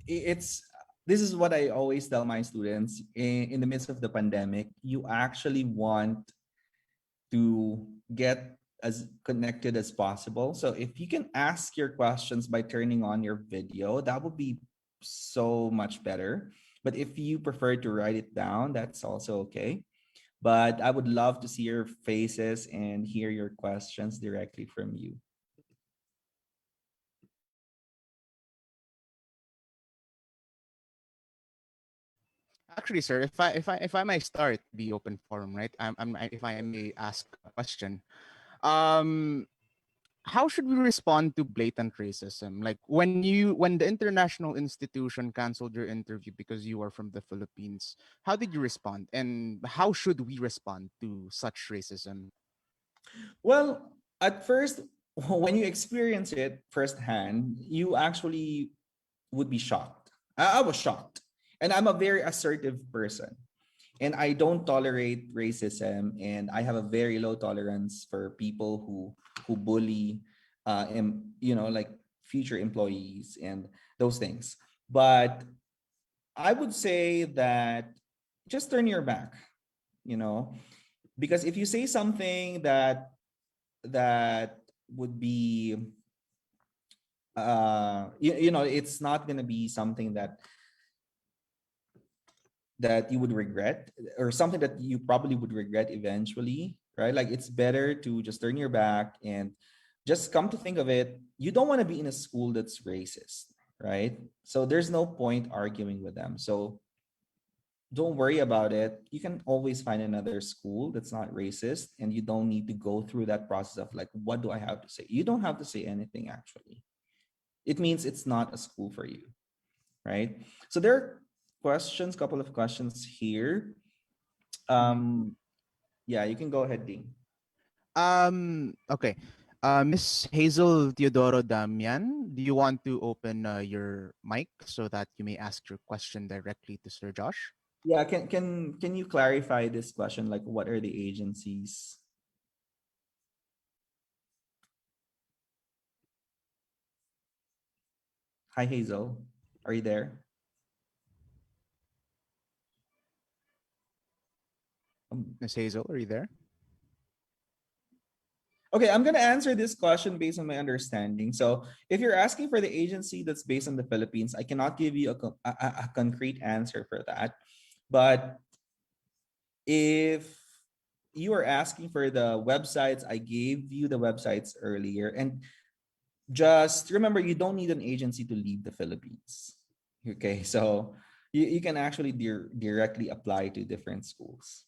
it's this is what I always tell my students in the midst of the pandemic. You actually want to get as connected as possible. So if you can ask your questions by turning on your video, that would be so much better. But if you prefer to write it down, that's also okay. But I would love to see your faces and hear your questions directly from you. Actually, sir, if I may start the open forum, right? If I may ask a question, um, how should we respond to blatant racism? Like when the international institution canceled your interview because you are from the Philippines, how did you respond, and how should we respond to such racism? Well, at first, when you experience it firsthand, you actually would be shocked. I was shocked. And I'm a very assertive person. And I don't tolerate racism. And I have a very low tolerance for people who bully like future employees and those things. But I would say that just turn your back, you know, because if you say something that would be it's not going to be something that you would regret, or something that you probably would regret eventually, right? Like, it's better to just turn your back. And just come to think of it, you don't want to be in a school that's racist, right? So there's no point arguing with them. So don't worry about it. You can always find another school that's not racist, and you don't need to go through that process of like, what do I have to say? You don't have to say anything, actually. It means it's not a school for you, right? So there are couple of questions here. Mhm. Yeah, you can go ahead, Dean. Okay. Miss Hazel Teodoro Damian, do you want to open your mic so that you may ask your question directly to Sir Josh? Yeah, can you clarify this question? Like, what are the agencies? Hi, Hazel. Are you there? Um, Miss Hazel, are you there? Okay, I'm gonna answer this question based on my understanding. So, if you're asking for the agency that's based on the Philippines, I cannot give you a concrete answer for that. But if you are asking for the websites, I gave you the websites earlier, and just remember, you don't need an agency to leave the Philippines. Okay, so you can actually directly apply to different schools.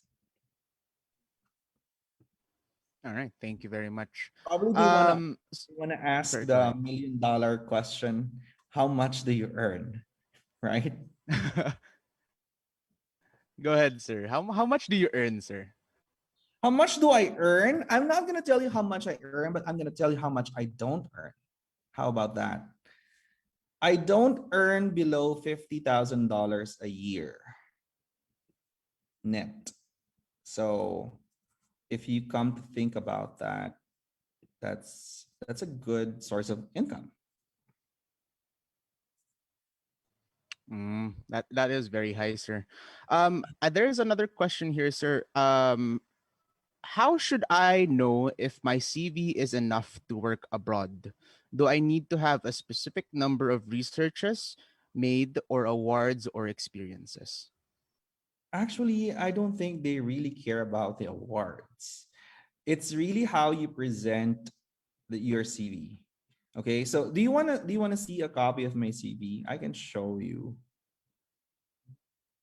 All right. Thank you very much. Probably S- you wanna ask Sorry, go the ahead. $1 million question: how much do you earn? Right? Go ahead, sir. How much do you earn, sir? How much do I earn? I'm not gonna tell you how much I earn, but I'm gonna tell you how much I don't earn. How about that? I don't earn below $50,000 a year net. So if you come to think about that, that's a good source of income. That is very high, sir. There is another question here, sir. How should I know if my CV is enough to work abroad? Do I need to have a specific number of researches made or awards or experiences? Actually, I don't think they really care about the awards. It's really how you present your CV. Okay, so do you wanna see a copy of my CV? I can show you.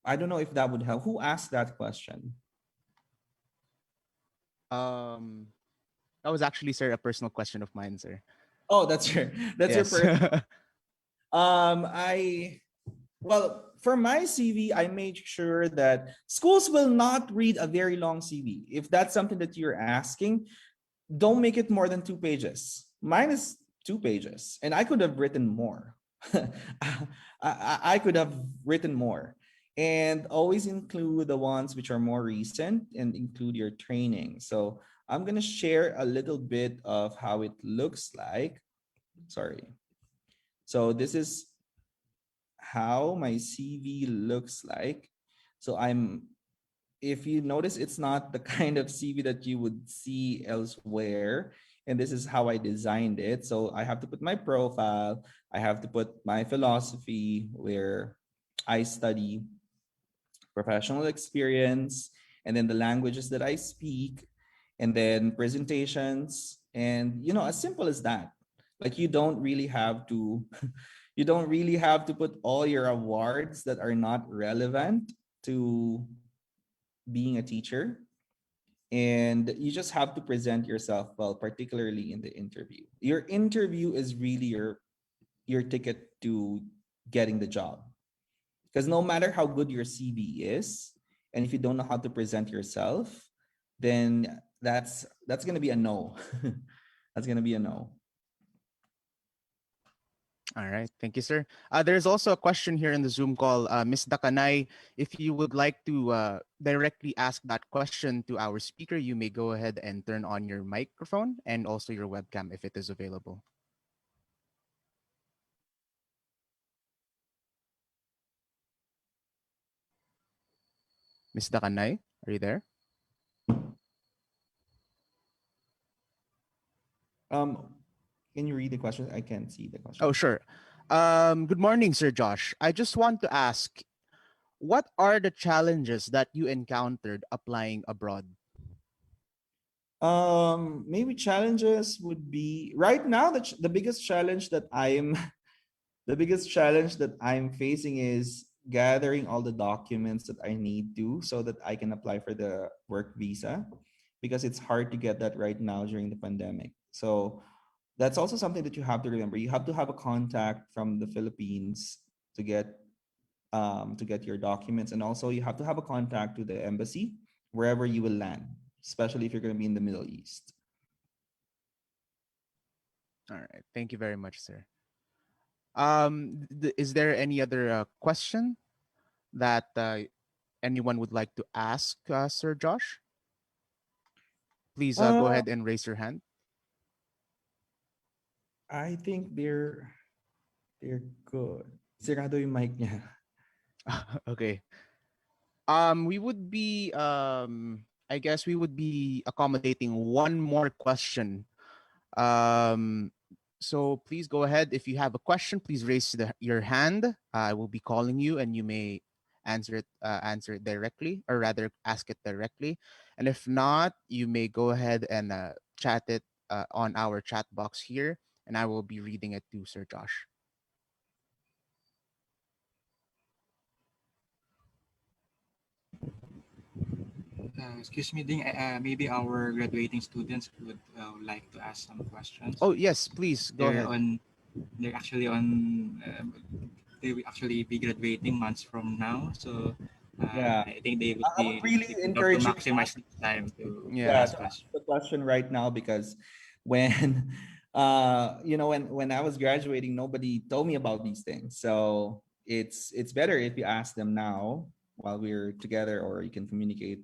I don't know if that would help. Who asked that question? Um, that was actually, sir, a personal question of mine, sir. Oh, that's your Yes. I well, for my CV, I made sure that schools will not read a very long CV. If that's something that you're asking, don't make it more than 2 pages. Mine is 2 pages, and I could have written more. I could have written more. And always include the ones which are more recent and include your training. So I'm going to share a little bit of how it looks like. Sorry. So this is how my CV looks like. So if you notice, it's not the kind of CV that you would see elsewhere. And this is how I designed it. So I have to put my profile, I have to put my philosophy, where I study, professional experience, and then the languages that I speak, and then presentations. And as simple as that. Like, you don't really have to you don't really have to put all your awards that are not relevant to being a teacher, and you just have to present yourself well, particularly in the interview. Your interview is really your ticket to getting the job, because no matter how good your CV is, and if you don't know how to present yourself, then that's going to be a no. That's going to be a no. All right. Thank you, sir. There's also a question here in the Zoom call. Ms. Dakanay, if you would like to directly ask that question to our speaker, you may go ahead and turn on your microphone and also your webcam if it is available. Ms. Dakanay, are you there? um can you read the question? I can't see the question. Oh, sure. Good morning, Sir Josh. I just want to ask, what are the challenges that you encountered applying abroad? Maybe challenges would be right now, the biggest challenge that I'm the biggest challenge that I'm facing is gathering all the documents that I need to, so that I can apply for the work visa, because it's hard to get that right now during the pandemic. So that's also something that you have to remember. You have to have a contact from the Philippines to get your documents, and also you have to have a contact to the embassy wherever you will land, especially if you're going to be in the Middle East. All right. Thank you very much, sir. Is there any other question that anyone would like to ask Sir Josh? Please go Uh, ahead and raise your hand. I think they're good. Sirado yung mic niya. Okay. We would be I guess we would be accommodating one more question. Um, so please go ahead. If you have a question, please raise your hand. I will be calling you, and you may answer it directly, or rather, ask it directly. And if not, you may go ahead and chat it on our chat box here, and I will be reading it to Sir Josh. Excuse me, Ding. Maybe our graduating students would like to ask some questions. Oh yes, please go They're ahead. on. They're actually on. They will actually be graduating months from now, so Yeah. I think they would I would be. really They would have to encourage you to maximize ask, the time to yeah, Yeah. ask to ask questions. the question right now, because when when I was graduating, nobody told me about these things. So it's better if you ask them now while we're together, or you can communicate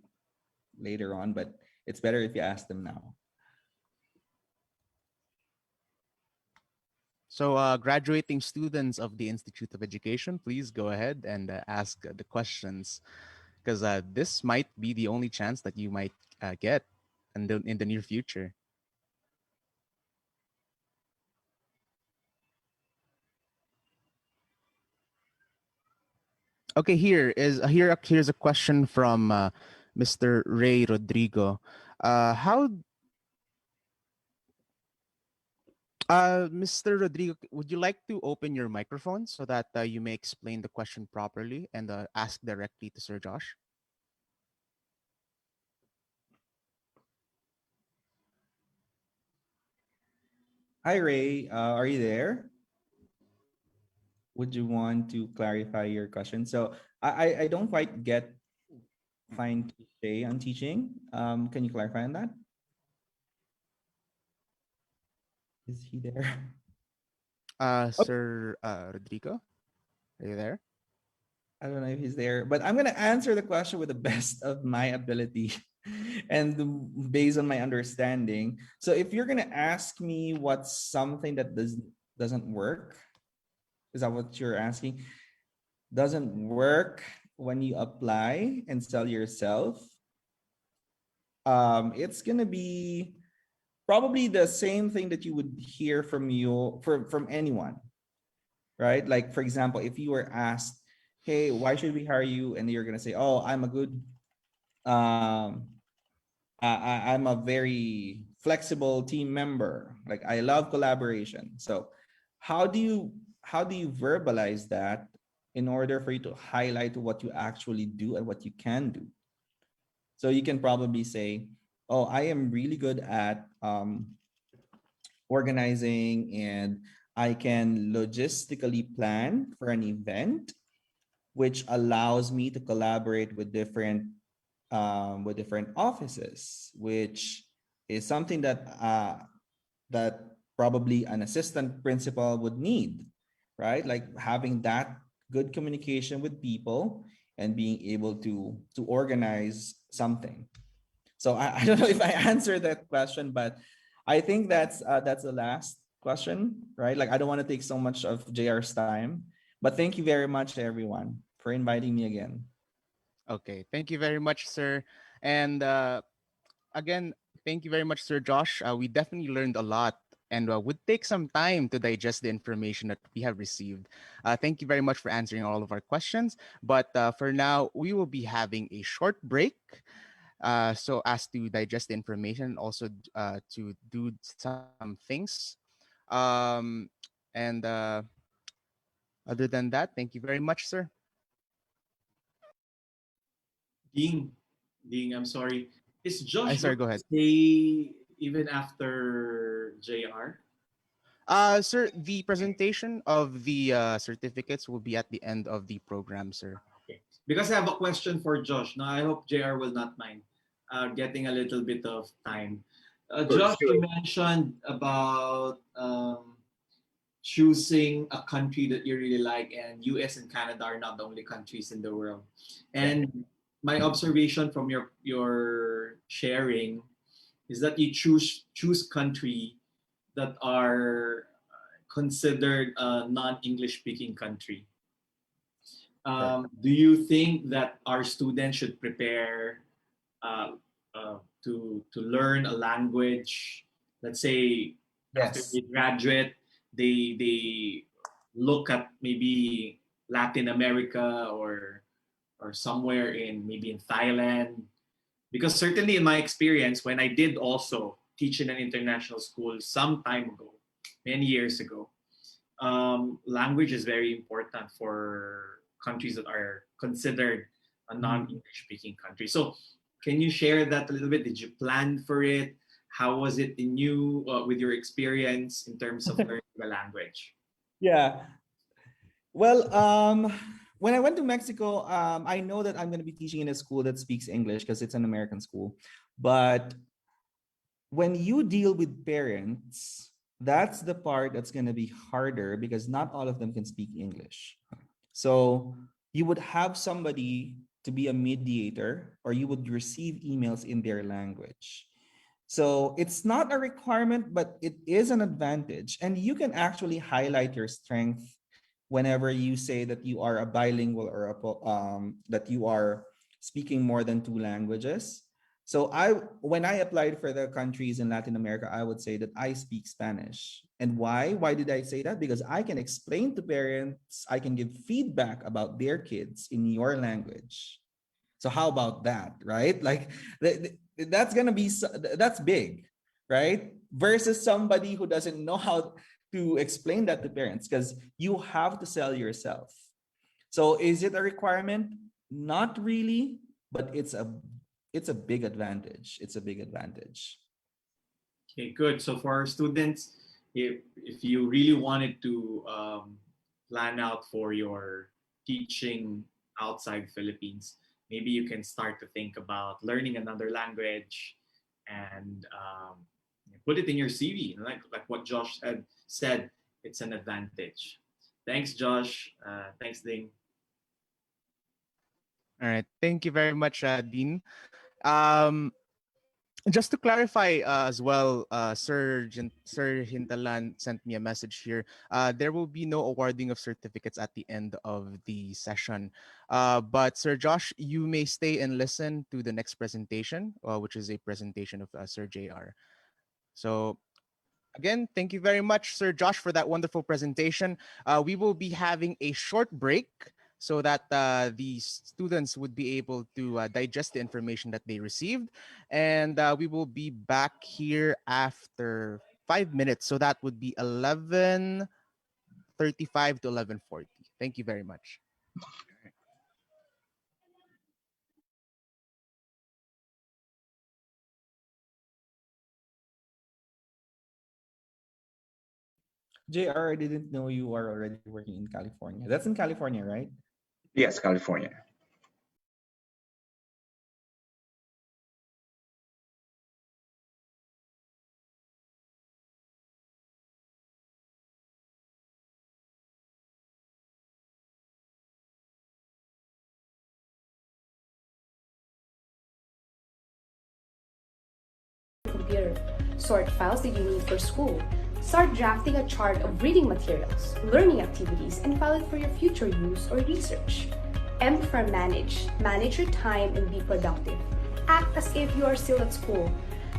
later on, but it's better if you ask them now. So, graduating students of the Institute of Education, please go ahead and ask the questions, because this might be the only chance that you might get in the near future. Okay, here's a question from Mr. Ray Rodrigo. How Mr. Rodrigo, would you like to open your microphone so that you may explain the question properly and ask directly to Sir Josh? Hi, Ray. Are you there? Would you want to clarify your question? So I don't quite get fine cliche on teaching. Can you clarify on that? Is he there? Sir Rodrigo, are you there? I don't know if he's there, but I'm gonna answer the question with the best of my ability and based on my understanding. So if you're gonna ask me what's something that doesn't work, is that what you're asking? Doesn't work when you apply and sell yourself? It's gonna be probably the same thing that you would hear from anyone, right? Like for example, if you were asked, "Hey, why should we hire you?" and you're gonna say, "Oh, I'm a good, um, I'm a very flexible team member. Like I love collaboration." So, how do you verbalize that in order for you to highlight what you actually do and what you can do? So you can probably say, "Oh, I am really good at organizing, and I can logistically plan for an event, which allows me to collaborate with different offices, which is something that probably an assistant principal would need, right? Like having that good communication with people and being able to organize something." So I don't know if I answered that question, but I think that's the last question, right? Like I don't want to take so much of JR's time, but thank you very much, everyone, for inviting me again. Okay, thank you very much, sir. And again, thank you very much, Sir Josh. We definitely learned a lot and would take some time to digest the information that we have received. Thank you very much for answering all of our questions. But for now, we will be having a short break. So as to digest the information, also to do some things. Um, and other than that, thank you very much, sir. Ding, Ding, I'm sorry. Is Josh Sorry, going go to ahead. stay even after JR? Sir, the presentation of the certificates will be at the end of the program, sir. Okay. Because I have a question for Josh. Now, I hope JR will not mind getting a little bit of time. Josh, you mentioned about choosing a country that you really like, and US and Canada are not the only countries in the world. And my observation from your sharing is that you choose country that are considered a non-English speaking country. Do you think that our students should prepare to learn a language? Let's say after Yes. they graduate, they look at maybe Latin America or somewhere in maybe in Thailand. Because certainly in my experience, when I did also teach in an international school some time ago, many years ago, language is very important for countries that are considered a non-English speaking country. So, can you share that a little bit? Did you plan for it? How was it in you with your experience in terms of learning the language? Yeah. Well, when I went to Mexico, I know that I'm going to be teaching in a school that speaks English because it's an American school. But when you deal with parents, that's the part that's going to be harder because not all of them can speak English. So you would have somebody to be a mediator, or you would receive emails in their language. So it's not a requirement, but it is an advantage. And you can actually highlight your strength whenever you say that you are a bilingual or that you are speaking more than two languages. So when I applied for the countries in Latin America, I would say that I speak Spanish. And why? Why did I say that? Because I can explain to parents, I can give feedback about their kids in your language. So how about that, right? Like that's gonna be that's big, right? Versus somebody who doesn't know how to explain that to parents because you have to sell yourself. So is it a requirement? Not really, but it's a big advantage. It's a big advantage. Okay, good. So for our students, if you really wanted to plan out for your teaching outside Philippines, maybe you can start to think about learning another language and put it in your CV. Like what Josh said, it's an advantage. Thanks, Josh. Thanks, Ding. All right. Thank you very much, Dean. Um, just to clarify as well, Sir Hintalan sent me a message here. There will be no awarding of certificates at the end of the session. But Sir Josh, you may stay and listen to the next presentation, which is a presentation of Sir JR. So again, thank you very much, Sir Josh, for that wonderful presentation. We will be having a short break so that the students would be able to digest the information that they received. And we will be back here after 5 minutes. So that would be 11:35 to 11:40. Thank you very much. JR, I didn't know you are already working in California. That's in California, right? Yes, California. Computer. Sort files that you need for school. Start drafting a chart of reading materials, learning activities, and file it for your future use or research. M for manage. Manage your time and be productive. Act as if you are still at school.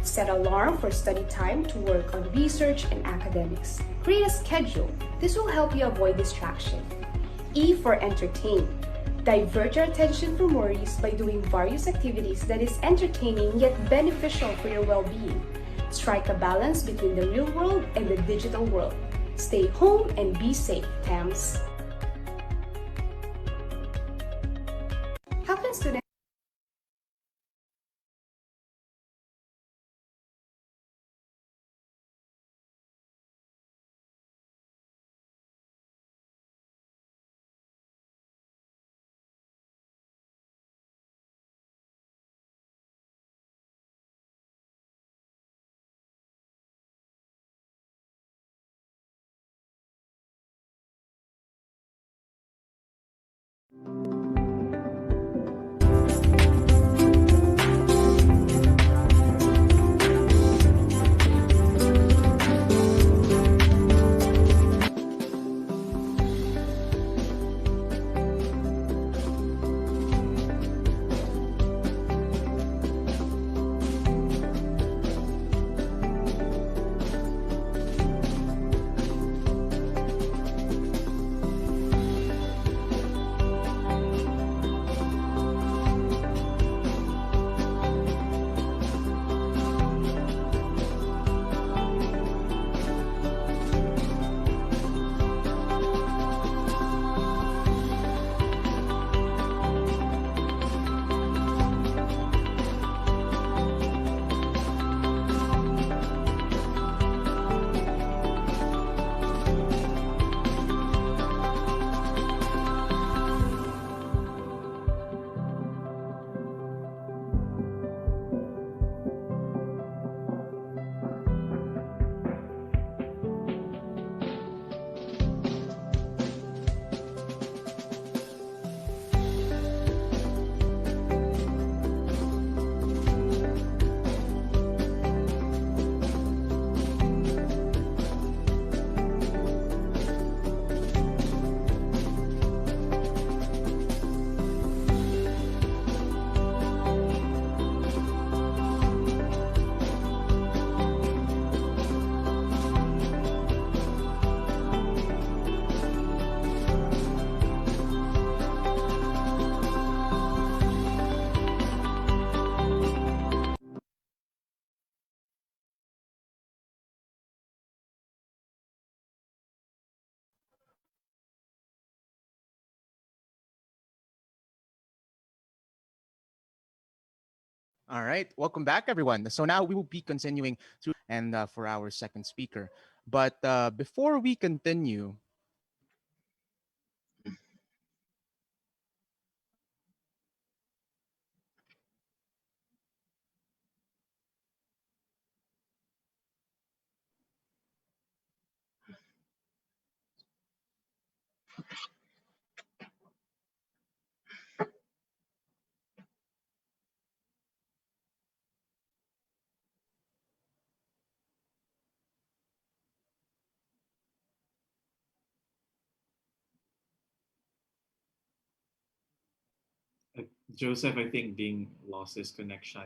Set alarm for study time to work on research and academics. Create a schedule. This will help you avoid distraction. E for entertain. Divert your attention from worries by doing various activities that is entertaining yet beneficial for your well-being. Strike a balance between the real world and the digital world. Stay home and be safe, Tams. How can students All right, welcome back, everyone. So now we will be continuing through and for our second speaker. But before we continue, Joseph, I think Ding lost his connection.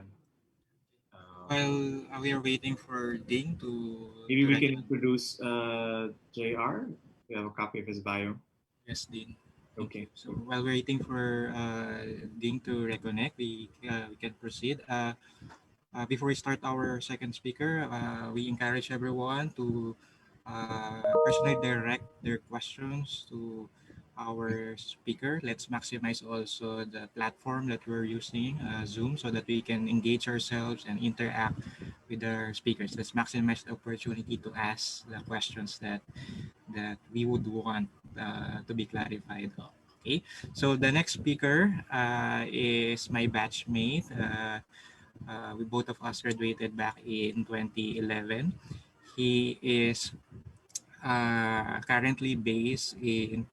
While we are waiting for Ding Maybe to we can reconnect. introduce JR. We have a copy of his bio. Yes, Ding. Thank you. Okay. So while waiting for Ding to reconnect, we can proceed. Before we start our second speaker, we encourage everyone to personally direct their questions to our speaker. Let's maximize also the platform that we're using, Zoom, so that we can engage ourselves and interact with our speakers. Let's maximize the opportunity to ask the questions that we would want to be clarified. Okay, so the next speaker is my batchmate. We both of us graduated back in 2011. He is currently based in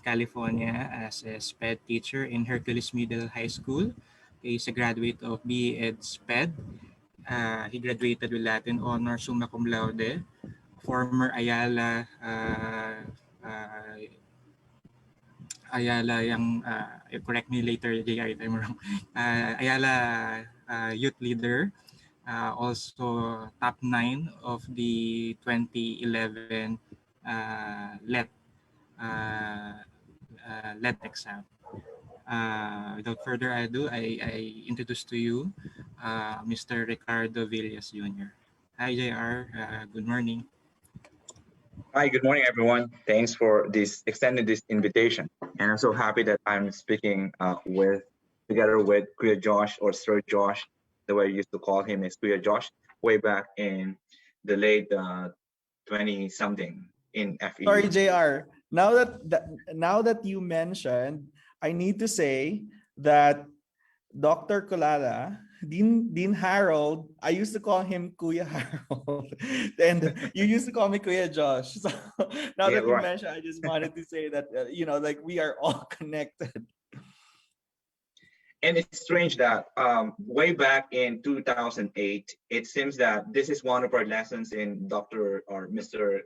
California as a SPED teacher in Hercules Middle High School. He's a graduate of BA Ed SPED. He graduated with Latin Honor Summa Cum Laude, former Ayala yung correct me later, JR, if I'm wrong. Ayala youth leader, also top 9 of the 2011 let let exam. Without further ado, I introduce to you Mr. Ricardo Villas Jr. Hi, JR. Good morning. Hi, good morning, everyone. Thanks for extending this invitation. And I'm so happy that I'm speaking together with Kuya Josh or Sir Josh, the way I used to call him is Kuya Josh, way back in the late 20 something in Sorry, FEU. JR. Now that you mentioned, I need to say that Dr. Colada, Dean Harold, I used to call him Kuya Harold, and you used to call me Kuya Josh. So now Yeah, that you right. mentioned, I just wanted to say that like we are all connected. And it's strange that way back in 2008, it seems that this is one of our lessons in Dr. or Mr.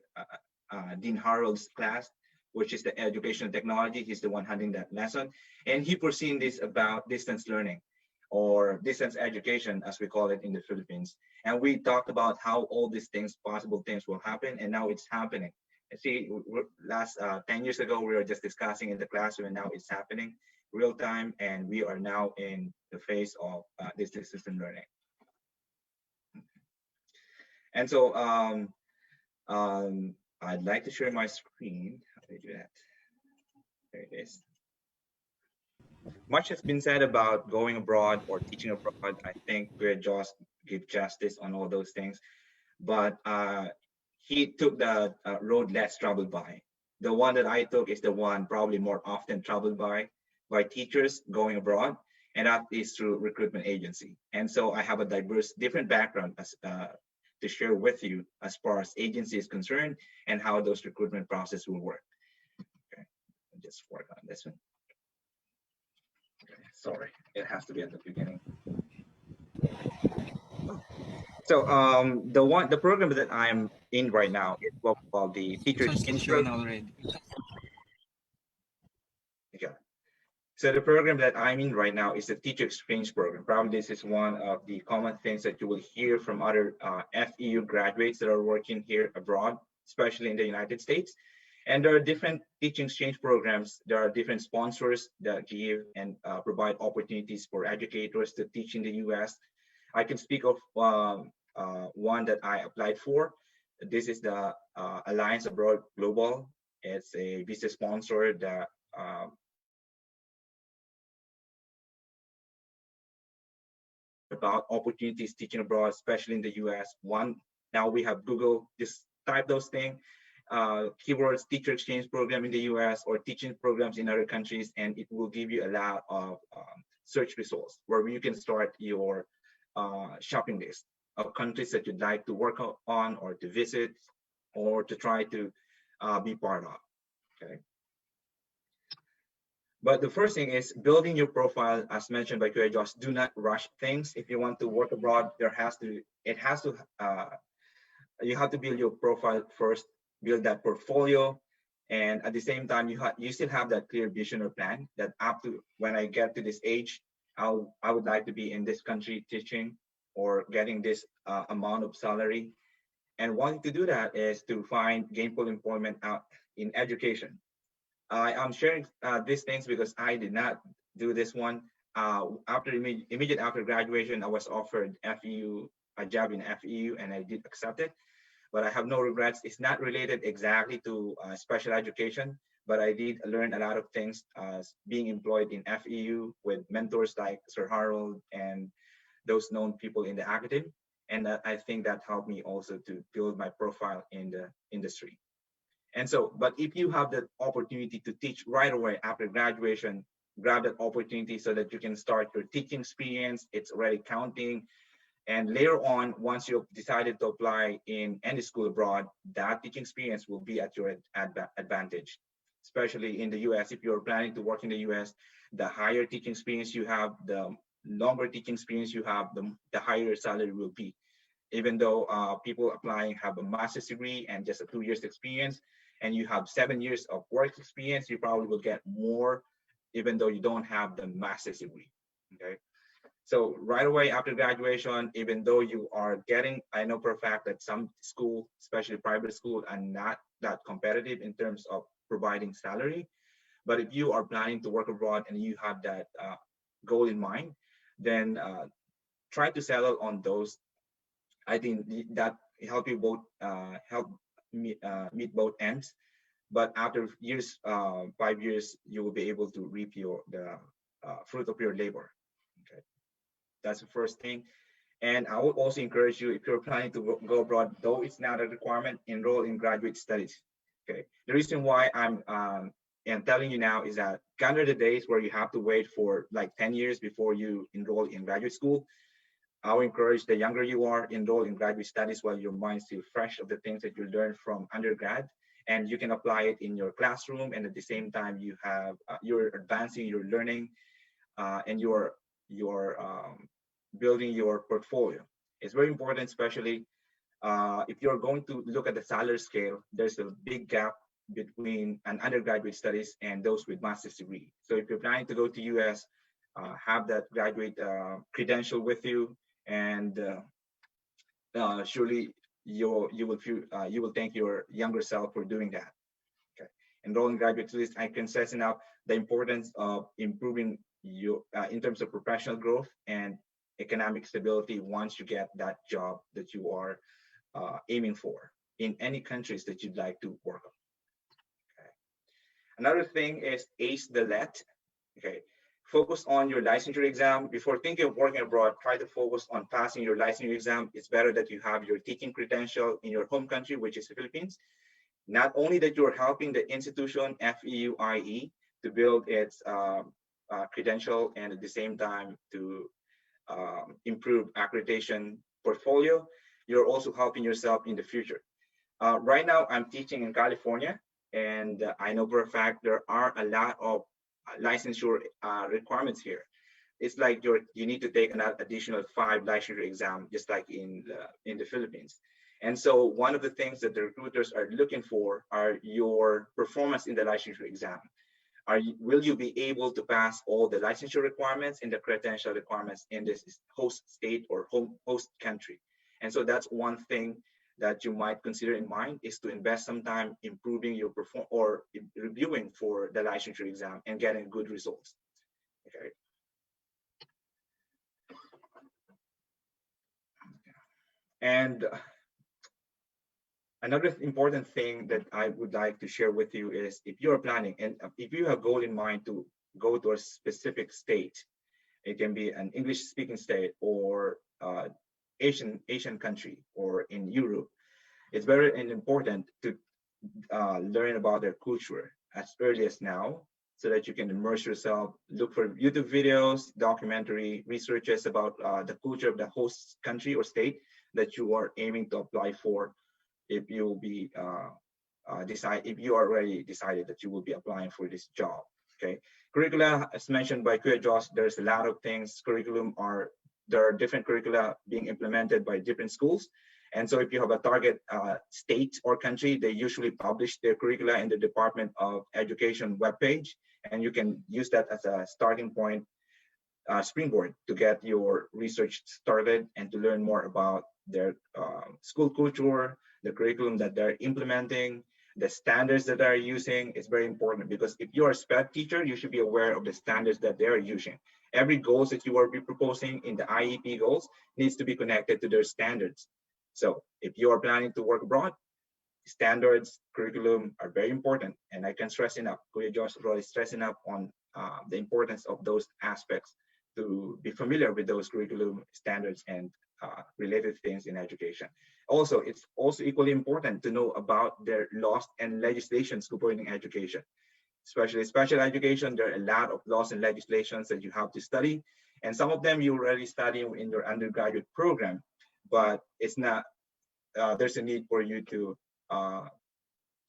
Dean Harold's class, which is the education technology. He's the one handling that lesson. And he foreseen this about distance learning or distance education, as we call it in the Philippines. And we talked about how all these things, possible things will happen, and now it's happening. See, last 10 years ago, we were just discussing in the classroom, and now it's happening real time, and we are now in the phase of this distance learning. And so I'd like to share my screen. How do I do that? There it is. Much has been said about going abroad or teaching abroad. I think we're just give justice on all those things. But he took the road less traveled by. The one that I took is the one probably more often traveled by teachers going abroad, and that is through recruitment agency. And so I have a diverse, different background as to share with you as far as agency is concerned and how those recruitment process will work. Okay, I'll just work on this one. Okay, sorry, it has to be at the beginning. So the program that I'm in right now is what we call the teacher It's on exchange shown program. already. Okay. So the program that I'm in right now is the teacher exchange program. Probably this is one of the common things that you will hear from other FEU graduates that are working here abroad, especially in the United States. And there are different teaching exchange programs. There are different sponsors that give and provide opportunities for educators to teach in the US. I can speak of one that I applied for. This is the Alliance Abroad Global. It's a visa sponsor that about opportunities teaching abroad, especially in the US. One, now we have Google, just type those things, keywords, teacher exchange program in the US or teaching programs in other countries, and it will give you a lot of search results where you can start your shopping list of countries that you'd like to work on or to visit or to try to be part of, okay? But the first thing is building your profile, as mentioned by Kuya Josh. Do not rush things. If you want to work abroad, you have to build your profile first, build that portfolio, and at the same time, you still have that clear vision or plan that up to when I get to this age, I would like to be in this country teaching or getting this amount of salary. And wanting to do that is to find gainful employment out in education. I am sharing these things because I did not do this one. After immediate after graduation, I was offered FEU a job in FEU, and I did accept it. But I have no regrets. It's not related exactly to special education, but I did learn a lot of things being employed in FEU with mentors like Sir Harold and those known people in the academy. And I think that helped me also to build my profile in the industry. And so, but if you have the opportunity to teach right away after graduation, grab that opportunity so that you can start your teaching experience. It's already counting. And later on, once you've decided to apply in any school abroad, that teaching experience will be at your advantage, especially in the US. If you're planning to work in the US, the higher teaching experience you have, the longer teaching experience you have, the higher salary will be. Even though people applying have a master's degree and just a 2 years experience, and you have 7 years of work experience, you probably will get more, even though you don't have the master's degree, okay? So right away after graduation, even though you are getting, I know for a fact that some school, especially private school, are not that competitive in terms of providing salary. But if you are planning to work abroad and you have that goal in mind, then try to settle on those. I think that help you both meet both ends. But after years, 5 years, you will be able to reap the fruit of your labor. Okay, that's the first thing. And I would also encourage you, if you're planning to go abroad, though it's not a requirement, enroll in graduate studies. Okay, the reason why I'm telling you now is that gone are the days where you have to wait for like 10 years before you enroll in graduate school. I would encourage the younger you are, enroll in graduate studies while your mind's still fresh of the things that you learned from undergrad, and you can apply it in your classroom. And at the same time, you're advancing your learning, and you're building your portfolio. It's very important, especially if you're going to look at the salary scale. There's a big gap between an undergraduate studies and those with master's degree. So if you're planning to go to US, have that graduate credential with you, and surely you will thank your younger self for doing that. Okay, enrolling graduate students, I can stress enough the importance of improving you in terms of professional growth and economic stability once you get that job that you are aiming for in any countries that you'd like to work on. Okay. Another thing is ace the let. Okay, focus on your licensure exam. Before thinking of working abroad, try to focus on passing your licensure exam. It's better that you have your teaching credential in your home country, which is the Philippines. Not only that you're helping the institution FEUIE to build its credential, and at the same time to improve accreditation portfolio, you're also helping yourself in the future. Right now, I'm teaching in California, and I know for a fact there are a lot of licensure requirements here. It's like you need to take an additional 5 licensure exams, just like in the Philippines. And so one of the things that the recruiters are looking for are your performance in the licensure exam. Will you be able to pass all the licensure requirements and the credential requirements in this host state or host country? And so that's one thing that you might consider in mind, is to invest some time improving your reviewing for the licensure exam and getting good results. Okay. And another important thing that I would like to share with you is, if you're planning and if you have a goal in mind to go to a specific state, It can be an English-speaking state or Asian country or in Europe. It's very important to learn about their culture as early as now so that you can immerse yourself, look for YouTube videos, documentary researches about the culture of the host country or state that you are aiming to apply for if you will be if you already decided that you will be applying for this job. Okay, curricula, as mentioned by Kuya Josh, there's a lot of things. There are different curricula being implemented by different schools. And so if you have a target state or country, they usually publish their curricula in the Department of Education webpage. And you can use that as a starting point, springboard to get your research started and to learn more about their school culture, the curriculum that they're implementing, the standards that they're using. Is very important because if you're a SPED teacher, you should be aware of the standards that they're using. Every goals that you are proposing in the IEP goals needs to be connected to their standards. So if you are planning to work abroad, standards, curriculum are very important. And I can stress enough, Kuya Josh really stressing up on the importance of those aspects to be familiar with those curriculum standards and related things in education. Also, it's also equally important to know about their laws and legislations governing education. Especially special education, there are a lot of laws and legislations that you have to study. And some of them you already study in your undergraduate program, but it's not, there's a need for you to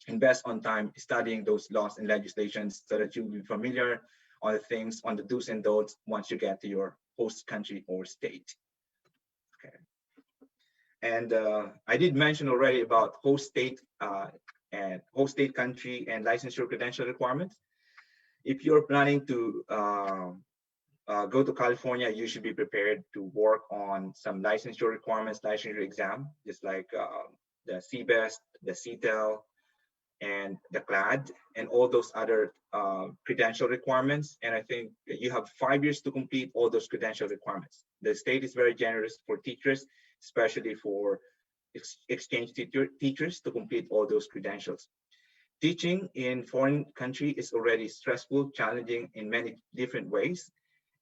invest on time studying those laws and legislations so that you'll be familiar on the things, on the do's and don'ts once you get to your host country or state. Okay. And I did mention already about host state country and licensure credential requirements. If you're planning to go to California, you should be prepared to work on some licensure requirements, licensure exam, just like the CBEST, the CTEL, and the CLAD, and all those other credential requirements. And I think you have 5 years to complete all those credential requirements. The state is very generous for teachers, especially for exchange teachers to complete all those credentials. Teaching in foreign country is already stressful, challenging in many different ways.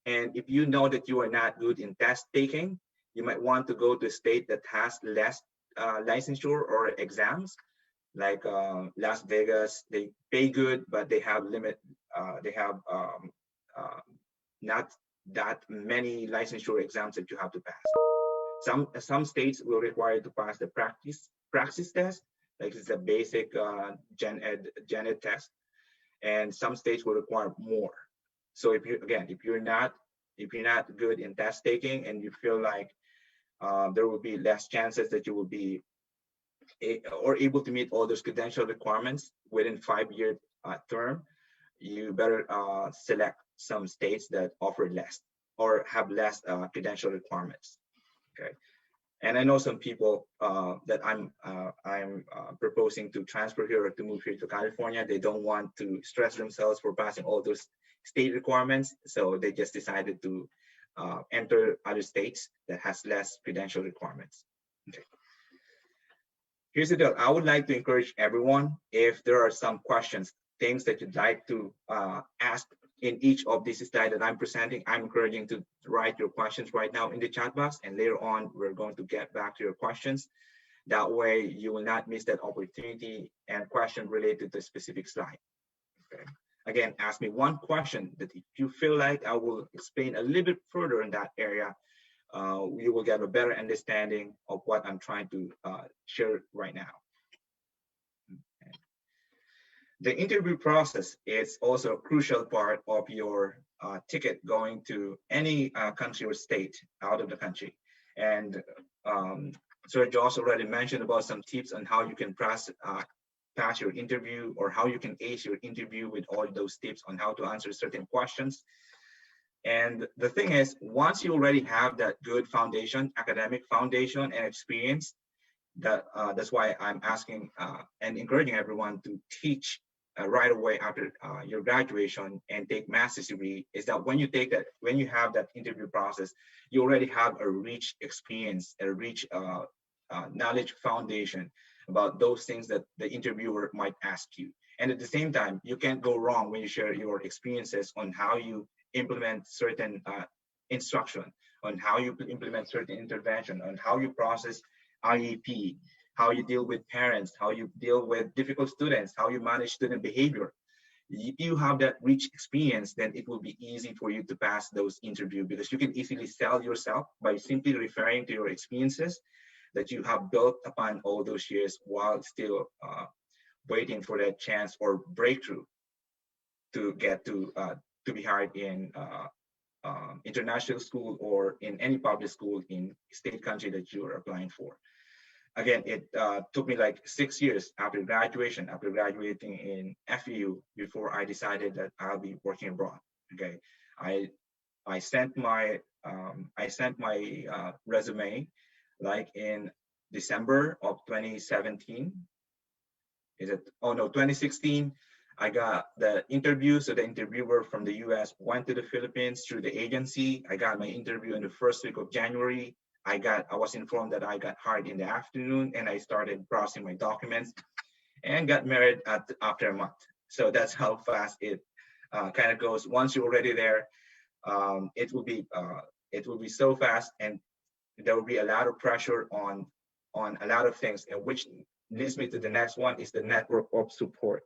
And if you know that you are not good in test taking, you might want to go to a state that has less licensure or exams, like Las Vegas. They pay good, but they have not that many licensure exams that you have to pass. Some states will require you to pass the praxis test, like it's a basic gen ed test, and some states will require more. So if you're not good in test taking and you feel like there will be less chances that you will be able to meet all those credential requirements within 5-year term, you better select some states that offer less or have less credential requirements. Okay. And I know some people that I'm proposing to transfer here or to move here to California. They don't want to stress themselves for passing all those state requirements, so they just decided to enter other states that has less credential requirements. Okay. Here's the deal. I would like to encourage everyone, if there are some questions, things that you'd like to ask in each of these slides that I'm presenting, I'm encouraging to write your questions right now in the chat box, and later on, we're going to get back to your questions. That way, you will not miss that opportunity and question related to a specific slide. Okay. Again, ask me one question that if you feel like I will explain a little bit further in that area, you will get a better understanding of what I'm trying to share right now. Okay. The interview process is also a crucial part of your ticket going to any country or state out of the country. And Sir Josh already mentioned about some tips on how you can pass your interview, or how you can ace your interview with all those tips on how to answer certain questions. And the thing is, once you already have that good foundation, academic foundation and experience, that's why I'm asking and encouraging everyone to teach right away after your graduation and take master's degree, is that when you have that interview process, you already have a rich experience, a rich knowledge foundation about those things that the interviewer might ask you. And at the same time, you can't go wrong when you share your experiences on how you implement certain instruction on how you implement certain intervention, on how you process IEP, how you deal with parents, how you deal with difficult students, how you manage student behavior. If you have that rich experience, then it will be easy for you to pass those interviews, because you can easily sell yourself by simply referring to your experiences that you have built upon all those years while still waiting for that chance or breakthrough to get to be hired in international school or in any public school in state country that you are applying for. Again, it took me like 6 years after graduation, after graduating in FEU, before I decided that I'll be working abroad. Okay, I I sent my resume like in December of 2017. Is it? Oh no, 2016. I got the interview. So the interviewer from the US went to the Philippines through the agency. I got my interview in the first week of January. I was informed that I got hired in the afternoon, and I started browsing my documents and got married after a month. So that's how fast it kind of goes. Once you're already there, it will be so fast, and there will be a lot of pressure on a lot of things, and which leads me to the next one is the network of support.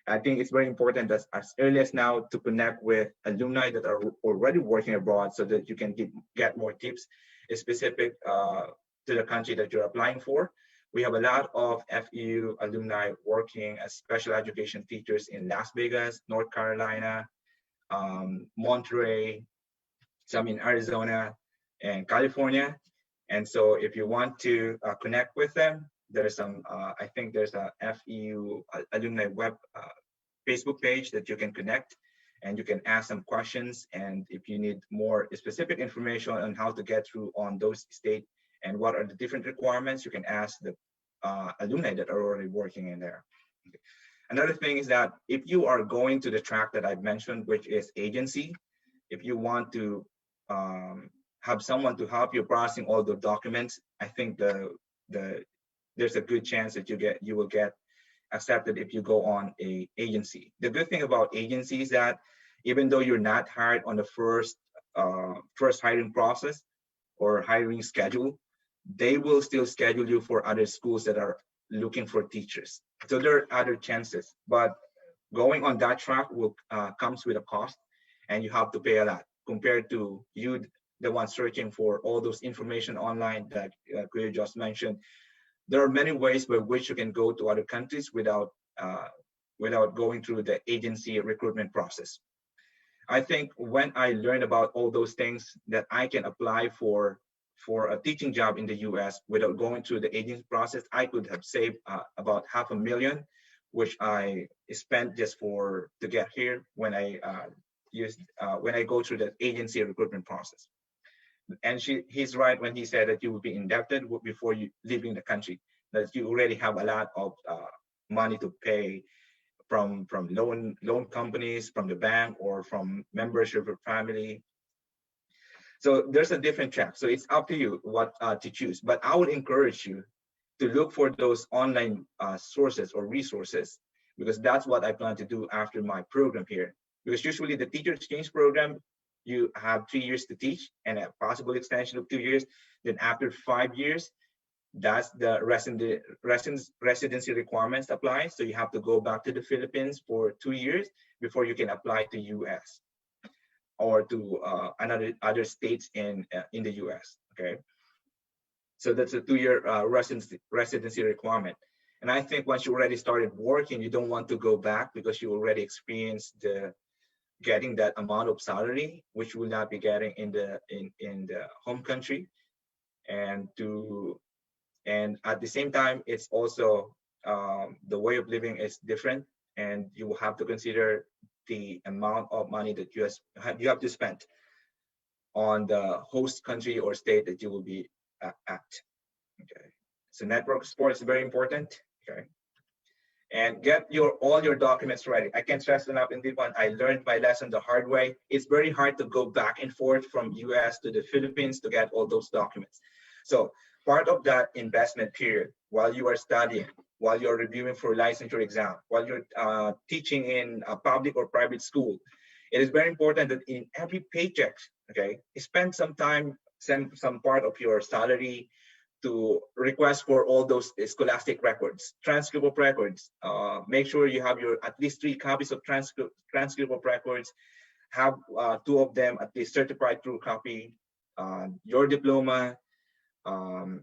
I think it's very important that as early as now to connect with alumni that are already working abroad, so that you can get more tips specific to the country that you're applying for. We have a lot of FEU alumni working as special education teachers in Las Vegas, North Carolina, Monterey, some in Arizona and California. And so if you want to connect with them, there's some, I think there's a FEU alumni web Facebook page that you can connect, and you can ask some questions. And if you need more specific information on how to get through on those state and what are the different requirements, you can ask the alumni that are already working in there. Okay. Another thing is that if you are going to the track that I've mentioned, which is agency, if you want to have someone to help you processing all the documents, I think there's a good chance that you will get accepted if you go on a agency. The good thing about agency is that even though you're not hired on the first hiring process or hiring schedule, they will still schedule you for other schools that are looking for teachers. So there are other chances, but going on that track will comes with a cost, and you have to pay a lot compared to you, the one searching for all those information online that Kuya just mentioned. There are many ways by which you can go to other countries without going through the agency recruitment process. I think when I learned about all those things, that I can apply for a teaching job in the US without going through the agency process, I could have saved about $500,000, which I spent just to get here when I go through the agency recruitment process. And he's right when he said that you will be indebted before you leaving the country, that you already have a lot of money to pay from loan companies, from the bank, or from members of your family. So there's a different track. So it's up to you what to choose. But I would encourage you to look for those online sources or resources, because that's what I plan to do after my program here. Because usually the teacher exchange program, you have 3 years to teach and a possible extension of 2 years. Then after 5 years, that's the residency requirements apply. So you have to go back to the Philippines for 2 years before you can apply to US or to other states in the US. Okay, so that's a 2-year residency requirement. And I think once you already started working, you don't want to go back, because you already experienced getting that amount of salary, which you will not be getting in the home country. And at the same time, it's also the way of living is different, and you will have to consider the amount of money that you have to spend on the host country or state that you will be at. Okay, so network support is very important. Okay. And get all your documents ready. I can't stress enough in this one. I learned my lesson the hard way. It's very hard to go back and forth from US to the Philippines to get all those documents. So part of that investment period, while you are studying, while you're reviewing for licensure exam, while you're teaching in a public or private school, it is very important that in every paycheck Okay, spend some time, send some part of your salary to request for all those scholastic records, transcript of records. Make sure you have your at least 3 copies of transcript of records. Have 2 of them at least certified true copy. Your diploma,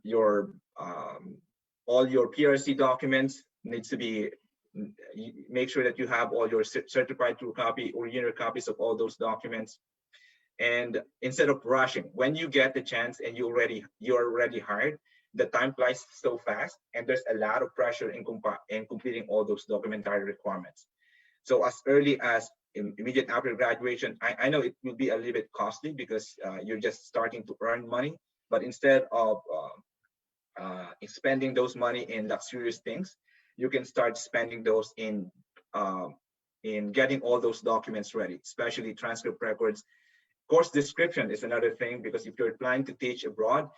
your all your PRC documents needs to be. Make sure that you have all your certified true copy, original copies of all those documents. And instead of rushing, when you get the chance and you're already hired, the time flies so fast, and there's a lot of pressure in completing all those documentary requirements. So as early as immediate after graduation, I know it will be a little bit costly because you're just starting to earn money, but instead of spending those money in luxurious things, you can start spending those in getting all those documents ready, especially transcript records. Course description is another thing, because if you're planning to teach abroad,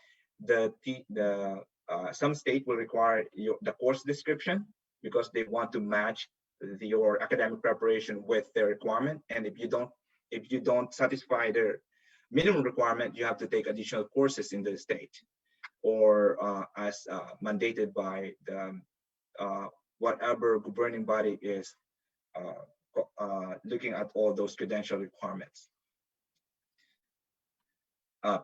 some state will require the course description, because they want to match your academic preparation with their requirement. And if you don't satisfy their minimum requirement, you have to take additional courses in the state, or as mandated by the whatever governing body is looking at all those credential requirements.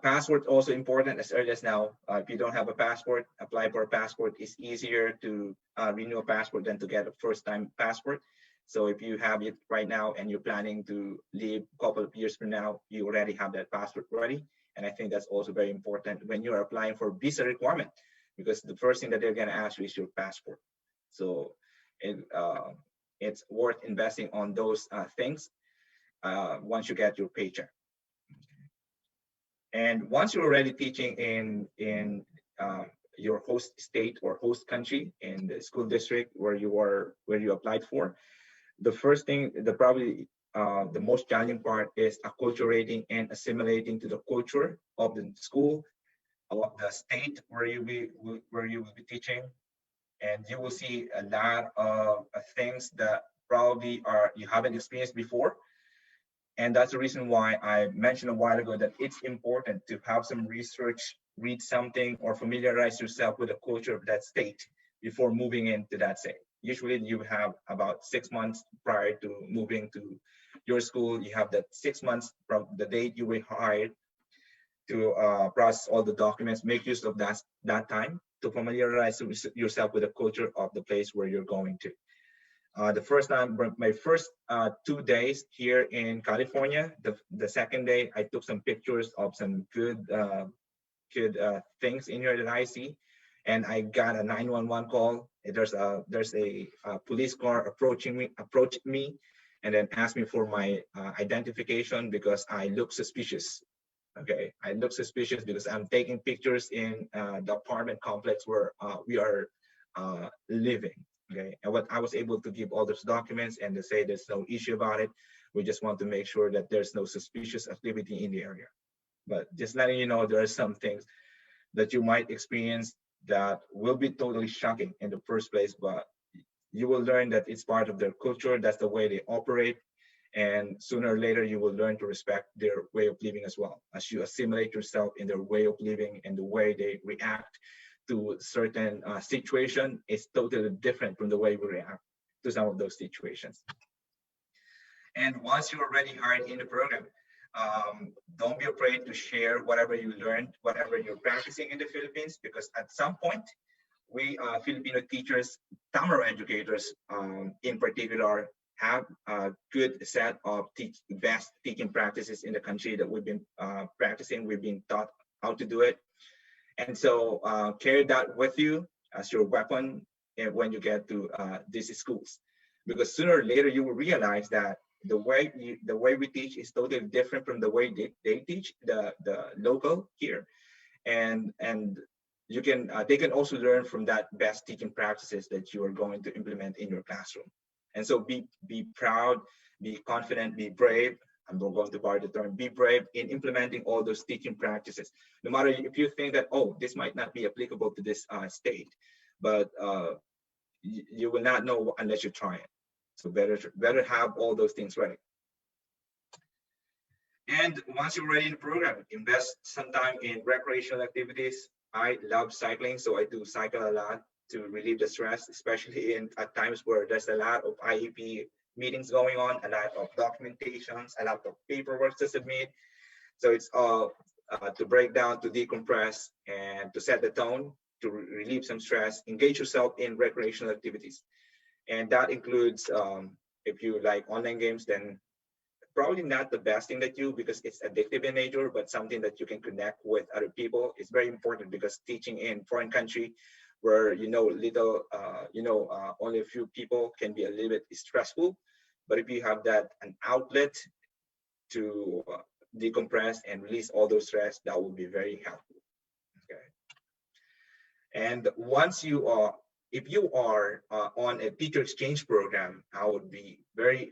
Passport also important as early as now. If you don't have a passport, apply for a passport. It's easier to renew a passport than to get a first-time passport. So if you have it right now and you're planning to leave a couple of years from now, you already have that passport ready. And I think that's also very important when you're applying for visa requirement, because the first thing that they're going to ask you is your passport. So it's worth investing on those things once you get your paycheck. And once you're already teaching in your host state or host country, in the school district where you applied for, the first thing, the most challenging part is acculturating and assimilating to the culture of the school, of the state where you will be teaching. And you will see a lot of things that probably you haven't experienced before. And that's the reason why I mentioned a while ago that it's important to have some research, read something, or familiarize yourself with the culture of that state before moving into that state. Usually you have about 6 months prior to moving to your school. You have that 6 months from the date you were hired to process all the documents. Make use of that time to familiarize yourself with the culture of the place where you're going to. My first 2 days here in California, the second day, I took some pictures of some good things in here that I see, and I got a 911 call. There's a police car approached me, and then asked me for my identification because I look suspicious. Okay, I look suspicious because I'm taking pictures in the apartment complex where we are living. Okay, and what I was able to give all those documents and to say there's no issue about it. We just want to make sure that there's no suspicious activity in the area. But just letting you know, there are some things that you might experience that will be totally shocking in the first place, but you will learn that it's part of their culture. That's the way they operate. And sooner or later, you will learn to respect their way of living as well, as you assimilate yourself in their way of living and the way they react to certain situation is totally different from the way we react to some of those situations. And once you're already hired in the program, don't be afraid to share whatever you learned, whatever you're practicing in the Philippines, because at some point, we Filipino teachers, Tamil educators in particular, have a good set of best teaching practices in the country that we've been practicing. We've been taught how to do it. And so carry that with you as your weapon when you get to these schools, because sooner or later you will realize that the way we teach is totally different from the way they teach the local here, and you can they can also learn from that best teaching practices that you are going to implement in your classroom. And so be proud, be confident, be brave. I'm going to borrow the term, be brave in implementing all those teaching practices. No matter if you think that, oh, this might not be applicable to this state, but you will not know unless you try it. So better have all those things ready. And once you're ready in the program, invest some time in recreational activities. I love cycling, so I do cycle a lot to relieve the stress, especially in at times where there's a lot of IEP meetings going on, a lot of documentations, a lot of paperwork to submit. So it's all to break down, to decompress, and to set the tone, to relieve some stress. Engage yourself in recreational activities, and that includes if you like online games, then probably not the best thing that you, because it's addictive in nature, but something that you can connect with other people is very important, because teaching in foreign country where little only a few people can be a little bit stressful. But if you have that an outlet to decompress and release all those stress, that will be very helpful. Okay. And once you are, if you are on a teacher exchange program, I would be very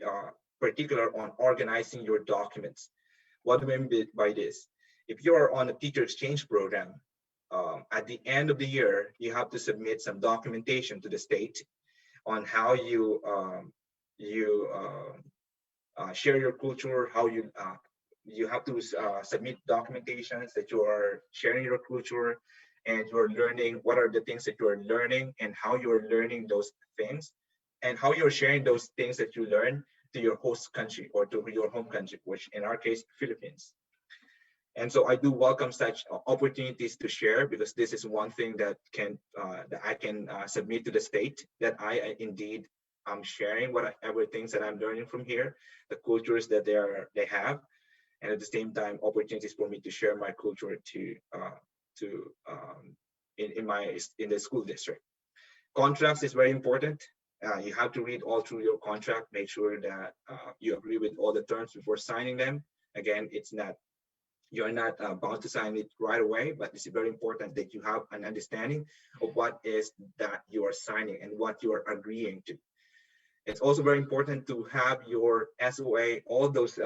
particular on organizing your documents. What do I mean by this? If you are on a teacher exchange program, at the end of the year, you have to submit some documentation to the state on how you share your culture, how you have to submit documentations that you are sharing your culture, and you're learning what are the things that you're learning and how you're learning those things, and how you're sharing those things that you learn to your host country or to your home country, which in our case, Philippines. And so I do welcome such opportunities to share, because this is one thing that I can submit to the state, that I indeed am sharing whatever things that I'm learning from here, the cultures that they have, and at the same time opportunities for me to share my culture in the school district. Contracts is very important. You have to read all through your contract, make sure that you agree with all the terms before signing them. Again, you're not bound to sign it right away, but it's very important that you have an understanding of what is that you are signing and what you are agreeing to. It's also very important to have your SOA, all those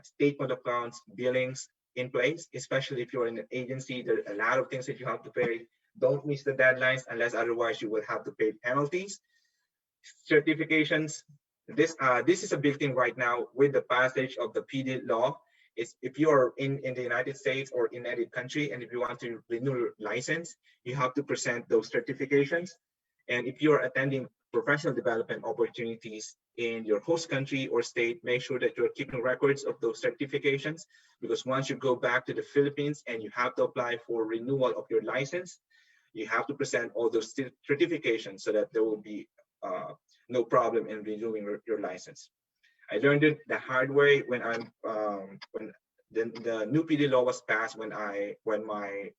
statement of accounts, billings in place, especially if you're in an agency. There are a lot of things that you have to pay. Don't miss the deadlines, unless otherwise you will have to pay penalties. Certifications. This is a big thing right now with the passage of the PD law. Is if you're in the United States or in any country, and if you want to renew your license, you have to present those certifications. And if you're attending professional development opportunities in your host country or state, make sure that you're keeping records of those certifications, because once you go back to the Philippines and you have to apply for renewal of your license, you have to present all those certifications so that there will be no problem in renewing your license. I learned it the hard way when the new PD law was passed, when my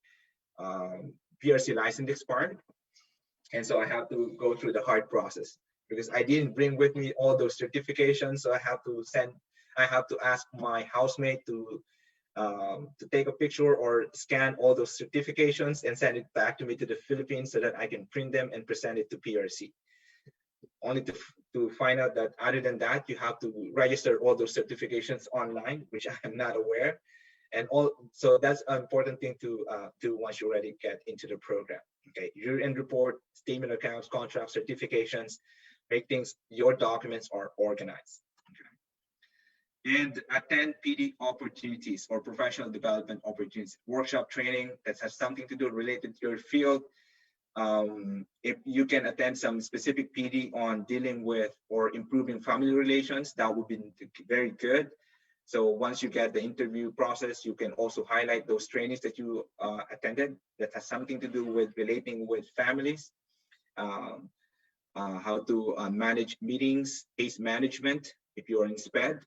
PRC license expired. And so I have to go through the hard process, because I didn't bring with me all those certifications. So I have to ask my housemate to take a picture or scan all those certifications and send it back to me to the Philippines, so that I can print them and present it to PRC. Only to find out that other than that, you have to register all those certifications online, which I am not aware. So that's an important thing to do once you already get into the program. Okay, year-end report, statement of accounts, contracts, certifications, make things, your documents are organized. Okay. And attend PD opportunities or professional development opportunities, workshop training that has something to do related to your field. If you can attend some specific PD on dealing with or improving family relations, that would be very good. So once you get the interview process, you can also highlight those trainings that you attended that has something to do with relating with families, how to manage meetings, case management, if you are in SPED,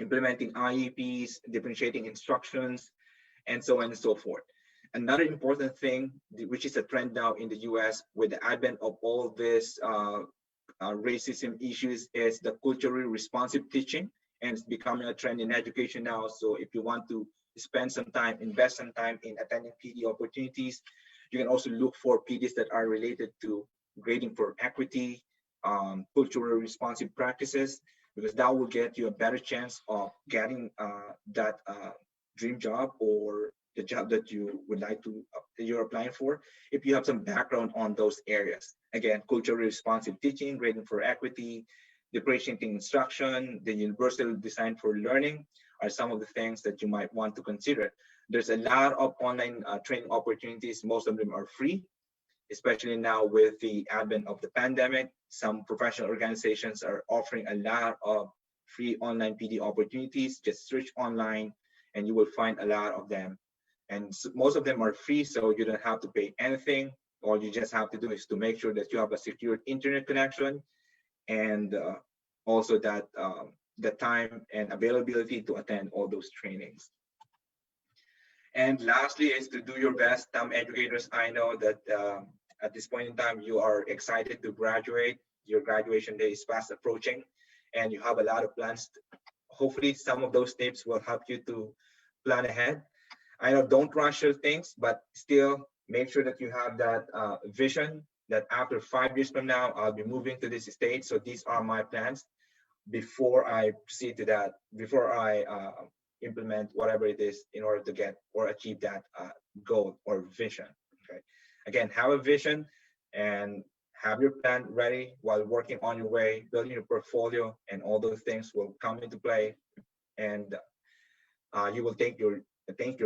implementing IEPs, differentiating instructions, and so on and so forth. Another important thing, which is a trend now in the US with the advent of all this racism issues, is the culturally responsive teaching. And it's becoming a trend in education now. So if you want to spend some time, invest some time in attending PD opportunities, you can also look for PDs that are related to grading for equity, culturally responsive practices, because that will get you a better chance of getting that dream job or the job that you would like to, you're applying for, if you have some background on those areas. Again, culturally responsive teaching, grading for equity, differentiating instruction, the universal design for learning are some of the things that you might want to consider. There's a lot of online training opportunities. Most of them are free, especially now with the advent of the pandemic. Some professional organizations are offering a lot of free online PD opportunities. Just search online and you will find a lot of them. And most of them are free, so you don't have to pay anything. All you just have to do is to make sure that you have a secure internet connection, and also that the time and availability to attend all those trainings. And lastly is to do your best. Some educators, I know that at this point in time, you are excited to graduate. Your graduation day is fast approaching and you have a lot of plans. Hopefully some of those tips will help you to plan ahead. I know don't rush your things, but still make sure that you have that vision that after 5 years from now, I'll be moving to this state. So these are my plans before I proceed to that, before I implement whatever it is in order to get or achieve that goal or vision. Okay. Again, have a vision and have your plan ready while working on your way, building your portfolio, and all those things will come into play. And you will thank your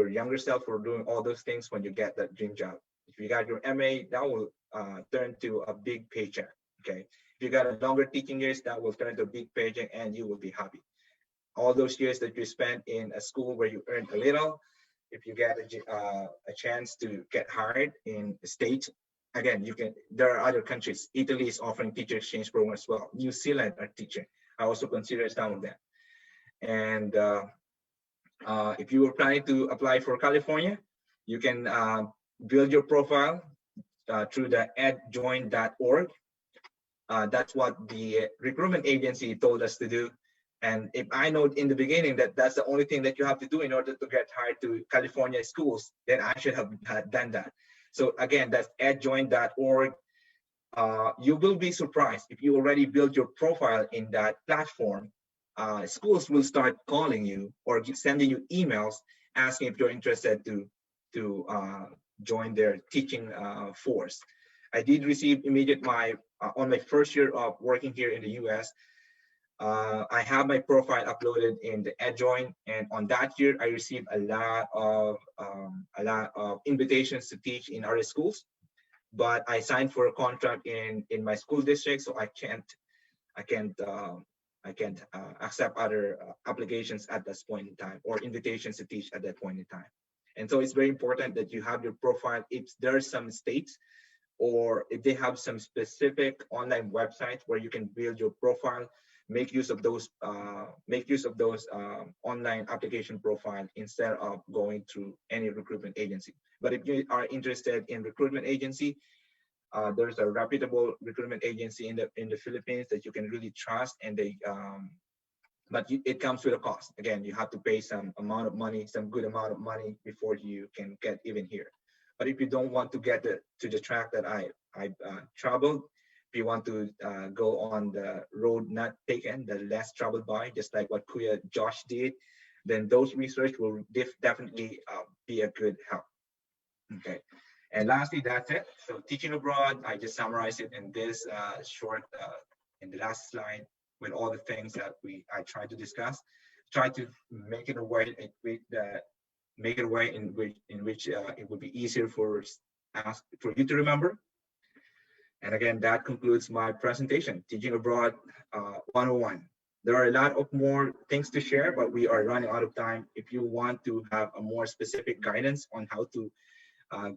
younger self for doing all those things when you get that dream job. If you got your MA, that will turn to a big paycheck. Okay. If you got a longer teaching years, that will turn to a big paycheck and you will be happy. All those years that you spent in a school where you earned a little, if you get a chance to get hired in a state, again, you can, there are other countries. Italy is offering teacher exchange program as well. New Zealand are teaching. I also consider some of them. And if you were planning to apply for California, you can build your profile through the edjoin.org. That's what the recruitment agency told us to do. And if I know in the beginning that that's the only thing that you have to do in order to get hired to California schools, then I should have done that. So again, that's edjoin.org. You will be surprised if you already build your profile in that platform. Schools will start calling you or sending you emails asking if you're interested to join their teaching force. I did receive immediate on my first year of working here in the US. I have my profile uploaded in the EdJoin, and on that year I received a lot of invitations to teach in other schools. But I signed for a contract in my school district, so I can't accept other applications at this point in time or invitations to teach at that point in time. And so it's very important that you have your profile. If there are some states or if they have some specific online websites where you can build your profile, make use of those online application profile instead of going through any recruitment agency. But if you are interested in recruitment agency, there's a reputable recruitment agency in the Philippines that you can really trust, and but it comes with a cost. Again, you have to pay some amount of money, some good amount of money before you can get even here. But if you don't want to get to the track that I traveled, if you want to go on the road not taken, the less traveled by, just like what Kuya Josh did, then those research will definitely be a good help. Okay. And lastly, that's it. So teaching abroad, I just summarized it in this short, in the last slide, with all the things that I tried to discuss. Try to make it a way in which it would be easier for you to remember. And again, that concludes my presentation, Teaching Abroad 101. There are a lot of more things to share, but we are running out of time. If you want to have a more specific guidance on how to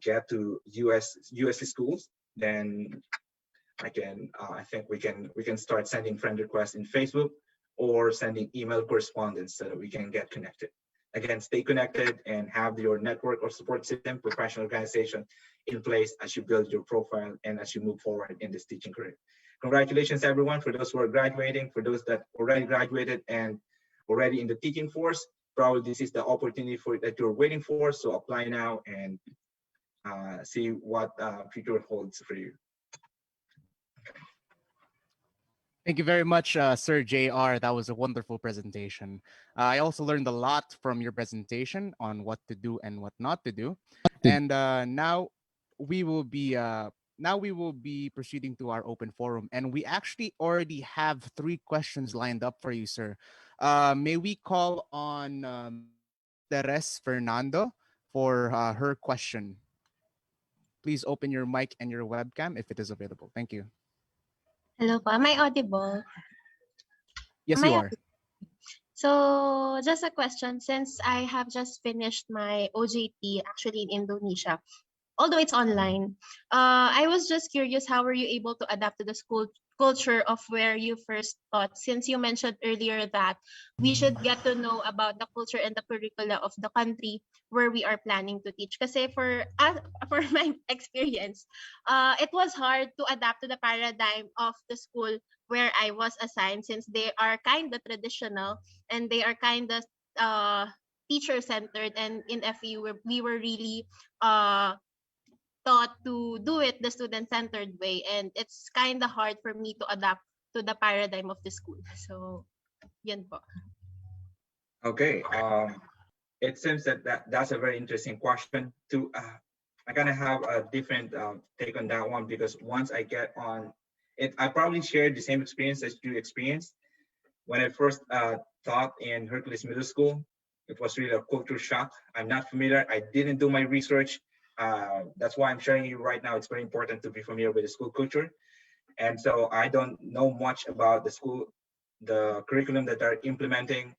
get to US schools, then I think we can start sending friend requests in Facebook or sending email correspondence so that we can get connected. Again, stay connected and have your network or support system, professional organization in place as you build your profile and as you move forward in this teaching career. Congratulations, everyone, for those who are graduating, for those that already graduated and already in the teaching force. Probably this is the opportunity that you're waiting for, so apply now and see what future holds for you. Thank you very much, Sir JR. That was a wonderful presentation. I also learned a lot from your presentation on what to do and what not to do. And now we will be now we will be proceeding to our open forum, and we actually already have 3 questions lined up for you, sir. May we call on Teres Fernando for her question? Please open your mic and your webcam if it is available. Thank you. Hello po. Am I audible? Yes, Am you I are. So, just a question. Since I have just finished my OJT actually in Indonesia, although it's online, I was just curious, how were you able to adapt to the school culture of where you first taught? Since you mentioned earlier that we should get to know about the culture and the curricula of the country where we are planning to teach. Kasi for my experience, it was hard to adapt to the paradigm of the school where I was assigned, since they are kind of traditional and they are kind of teacher centered, and in FEU we were really taught to do it the student centered way, and it's kind of hard for me to adapt to the paradigm of the school. So yun po. Okay. It seems that, that's a very interesting question. I kind of have a different take on that one, because once I get on it, I probably shared the same experience as you experienced. When I first taught in Hercules Middle School, it was really a culture shock. I'm not familiar. I didn't do my research. That's why I'm sharing you right now. It's very important to be familiar with the school culture. And so I don't know much about the school, the curriculum that they're implementing.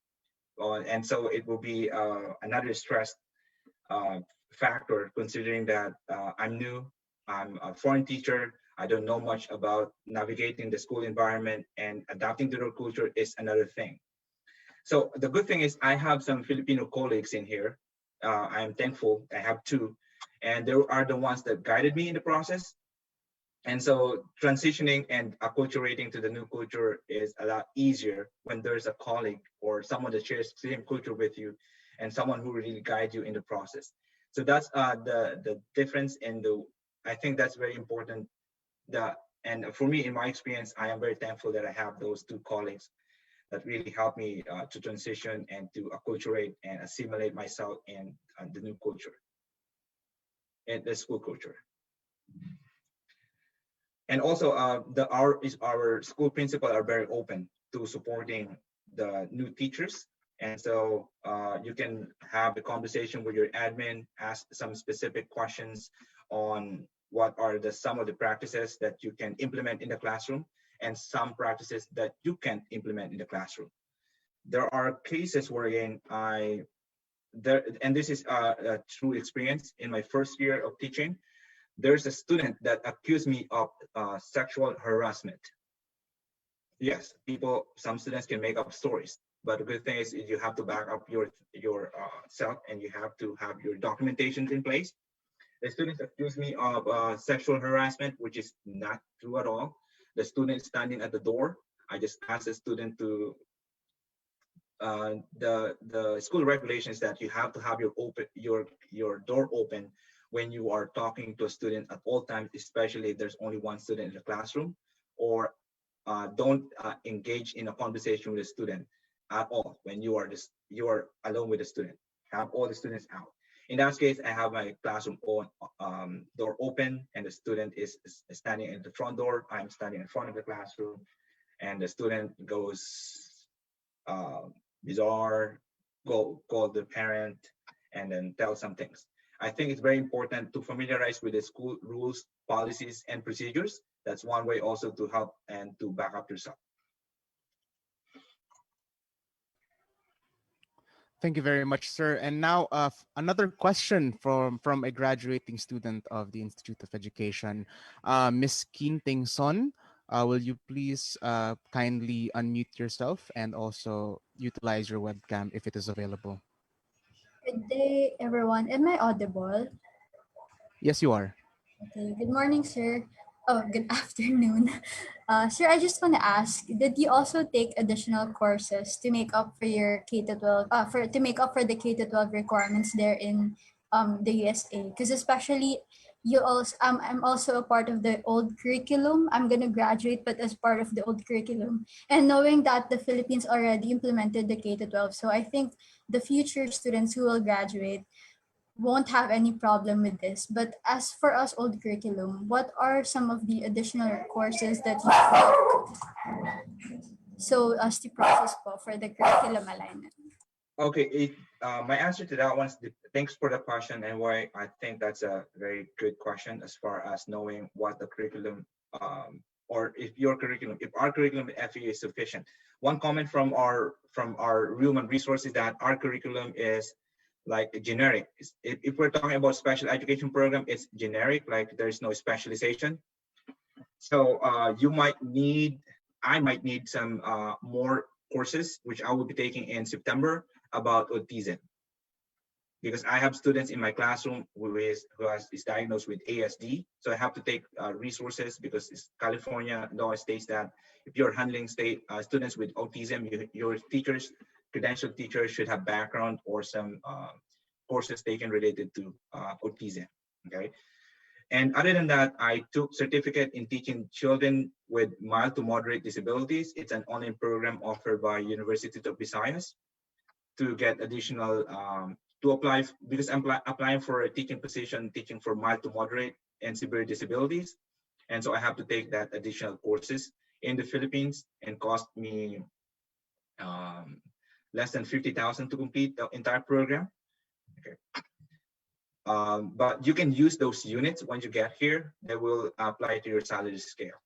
And so it will be another stress factor, considering that I'm new, I'm a foreign teacher, I don't know much about navigating the school environment, and adapting to their culture is another thing. So the good thing is I have some Filipino colleagues in here. I'm thankful, I have 2, and they are the ones that guided me in the process. And so transitioning and acculturating to the new culture is a lot easier when there's a colleague or someone that shares the same culture with you, and someone who really guides you in the process. So that's the difference in the, I think that's very important. And for me, in my experience, I am very thankful that I have those 2 colleagues that really helped me to transition and to acculturate and assimilate myself in the new culture, in the school culture. And also, our school principal are very open to supporting the new teachers. And so you can have a conversation with your admin, ask some specific questions on what are some of the practices that you can implement in the classroom, and some practices that you can't implement in the classroom. There are cases wherein and this is a true experience in my first year of teaching, there's a student that accused me of sexual harassment. Yes, some students can make up stories, but the good thing is you have to back up your self, and you have to have your documentation in place. The students accused me of sexual harassment, which is not true at all. The student standing at the door, I just asked the student to, the school regulations that you have to have your door open when you are talking to a student at all times, especially if there's only one student in the classroom, or don't engage in a conversation with a student at all when you are alone with the student. Have all the students out. In that case, I have my classroom door open, and the student is standing at the front door. I'm standing in front of the classroom, and the student goes bizarre, call the parent, and then tell some things. I think it's very important to familiarize with the school rules, policies, and procedures. That's one way also to help and to back up yourself. Thank you very much, sir. And now another question from a graduating student of the Institute of Education, Ms. Kinting Son. Will you please kindly unmute yourself and also utilize your webcam if it is available? Good day, everyone. Am I audible? Yes, you are. Okay. Good morning, sir. Oh, good afternoon. Sir, I just want to ask, did you also take additional courses to make up for your K-12, to make up for the K-12 requirements there in the USA? Because especially you also, I'm also a part of the old curriculum. I'm gonna graduate, but as part of the old curriculum, and knowing that the Philippines already implemented the K-12, so I think the future students who will graduate won't have any problem with this. But as for us old curriculum, what are some of the additional courses that you took so as the process po for the curriculum alignment? Okay, my answer to that one is thanks for the question, and why I think that's a very good question as far as knowing what the curriculum, or if our curriculum at FEU is sufficient. One comment from our human resources that our curriculum is like generic. If we're talking about special education program, it's generic, like there's no specialization. So I might need some more courses, which I will be taking in September about autism, because I have students in my classroom is diagnosed with ASD. So I have to take resources, because California law states that if you're handling students with autism, your teachers, credentialed teachers, should have background or some courses taken related to autism. Okay. And other than that, I took certificate in teaching children with mild to moderate disabilities. It's an online program offered by University of Visayas to get additional, to apply, because I'm applying for a teaching position, teaching for mild to moderate and severe disabilities. And so I have to take that additional courses in the Philippines, and cost me less than 50,000 to complete the entire program. Okay. But you can use those units once you get here. They will apply to your salary scale.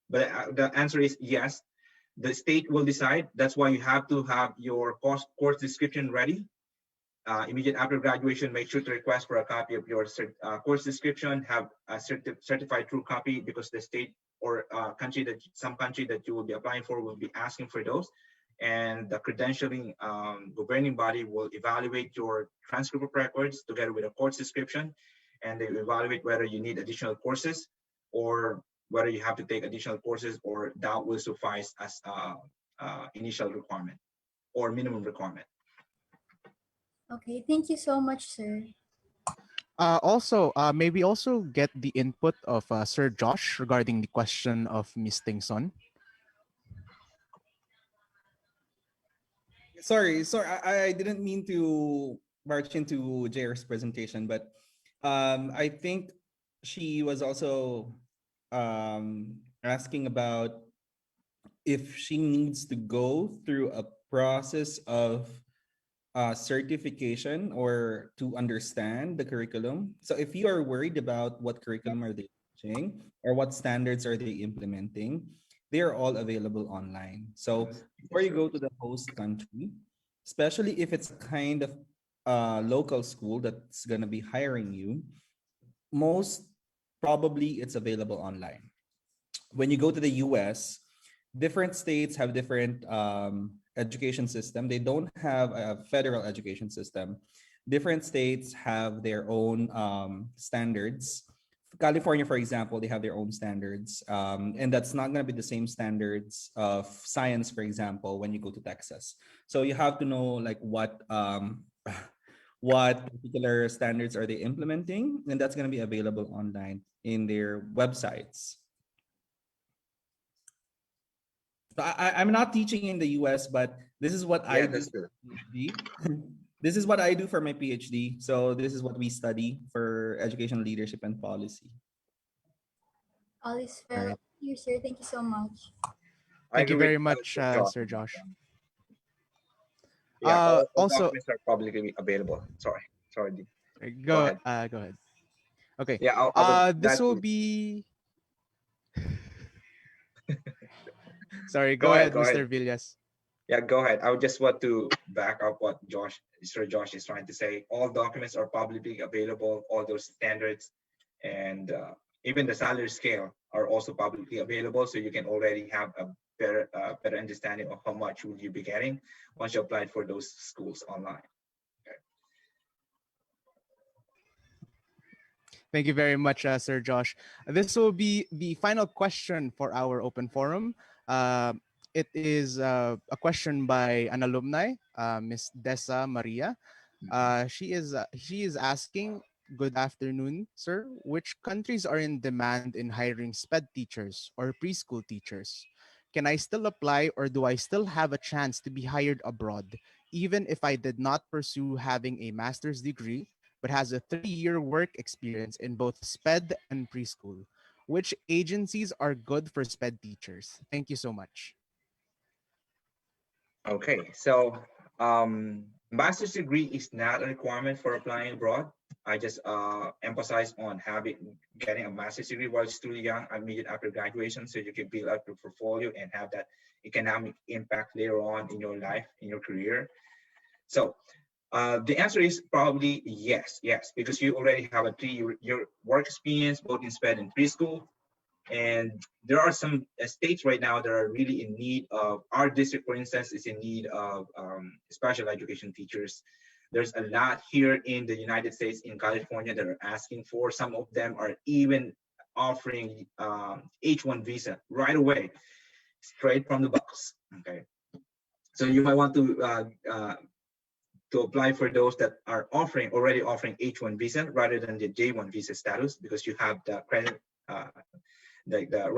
But the answer is yes. The state will decide. That's why you have to have your course description ready. Immediate after graduation, make sure to request for a copy of your course description. Have a certified true copy, because the state or some country that you will be applying for will be asking for those. And the credentialing governing body will evaluate your transcript of records together with a course description, and they will evaluate whether you need additional courses, or whether you have to take additional courses, or that will suffice as initial requirement or minimum requirement. Okay, thank you so much, sir. Also, may we also get the input of Sir Josh regarding the question of Miss Tingson? Sorry, I didn't mean to barge into JR's presentation, but I think she was also asking about if she needs to go through a process of certification or to understand the curriculum. So if you are worried about what curriculum are they teaching or what standards are they implementing, they are all available online. So before you go to the host country, especially if it's a kind of local school that's going to be hiring you, most probably it's available online. When you go to the US, different states have different education system. They don't have a federal education system. Different states have their own standards. California, for example, they have their own standards, and that's not going to be the same standards of science, for example, when you go to Texas. So you have to know like what what particular standards are they implementing, and that's going to be available online in their websites. So I'm not teaching in the US, but this is what I do for my PhD. This is what I do for my PhD. So this is what we study for education leadership and policy. All is All well. right. Thank you, sir. Thank you so much. Thank you very much, Sir Josh. Yeah, all Also, documents are publicly available. Sorry. Go go ahead. go ahead. Okay. Yeah, I would This will gladly. be. Sorry. Go Go ahead. ahead, Go Mr. ahead. Villas. Yeah, go ahead. I would just want to back up what Sir Josh is trying to say. All documents are publicly available. All those standards and even the salary scale are also publicly available. So you can already have a better understanding of how much will you be getting once you applied for those schools online. Thank you very much, Sir Josh. This will be the final question for our open forum. Uh, it is a question by an alumni, Miss Dessa Maria. She is asking, good afternoon, sir. Which countries are in demand in hiring SPED teachers or preschool teachers? Can I still apply, or do I still have a chance to be hired abroad, even if I did not pursue having a master's degree but has a 3-year work experience in both SPED and preschool. Which agencies are good for SPED teachers? Thank you so much. Okay, so master's degree is not a requirement for applying abroad. I just emphasize on getting a master's degree while still young, immediate after graduation, so you can build up your portfolio and have that economic impact later on in your life, in your career. So the answer is probably yes, because you already have a 3-year work experience both in SPED and preschool. And there are some states right now that are really in need of, our district, for instance, is in need of special education teachers. There's a lot here in the United States, in California, that are asking for. Some of them are even offering H-1 visa right away, straight from the box. Okay, so you might want to apply for those that are already offering H-1 visa rather than the J-1 visa status, because you have the credit, the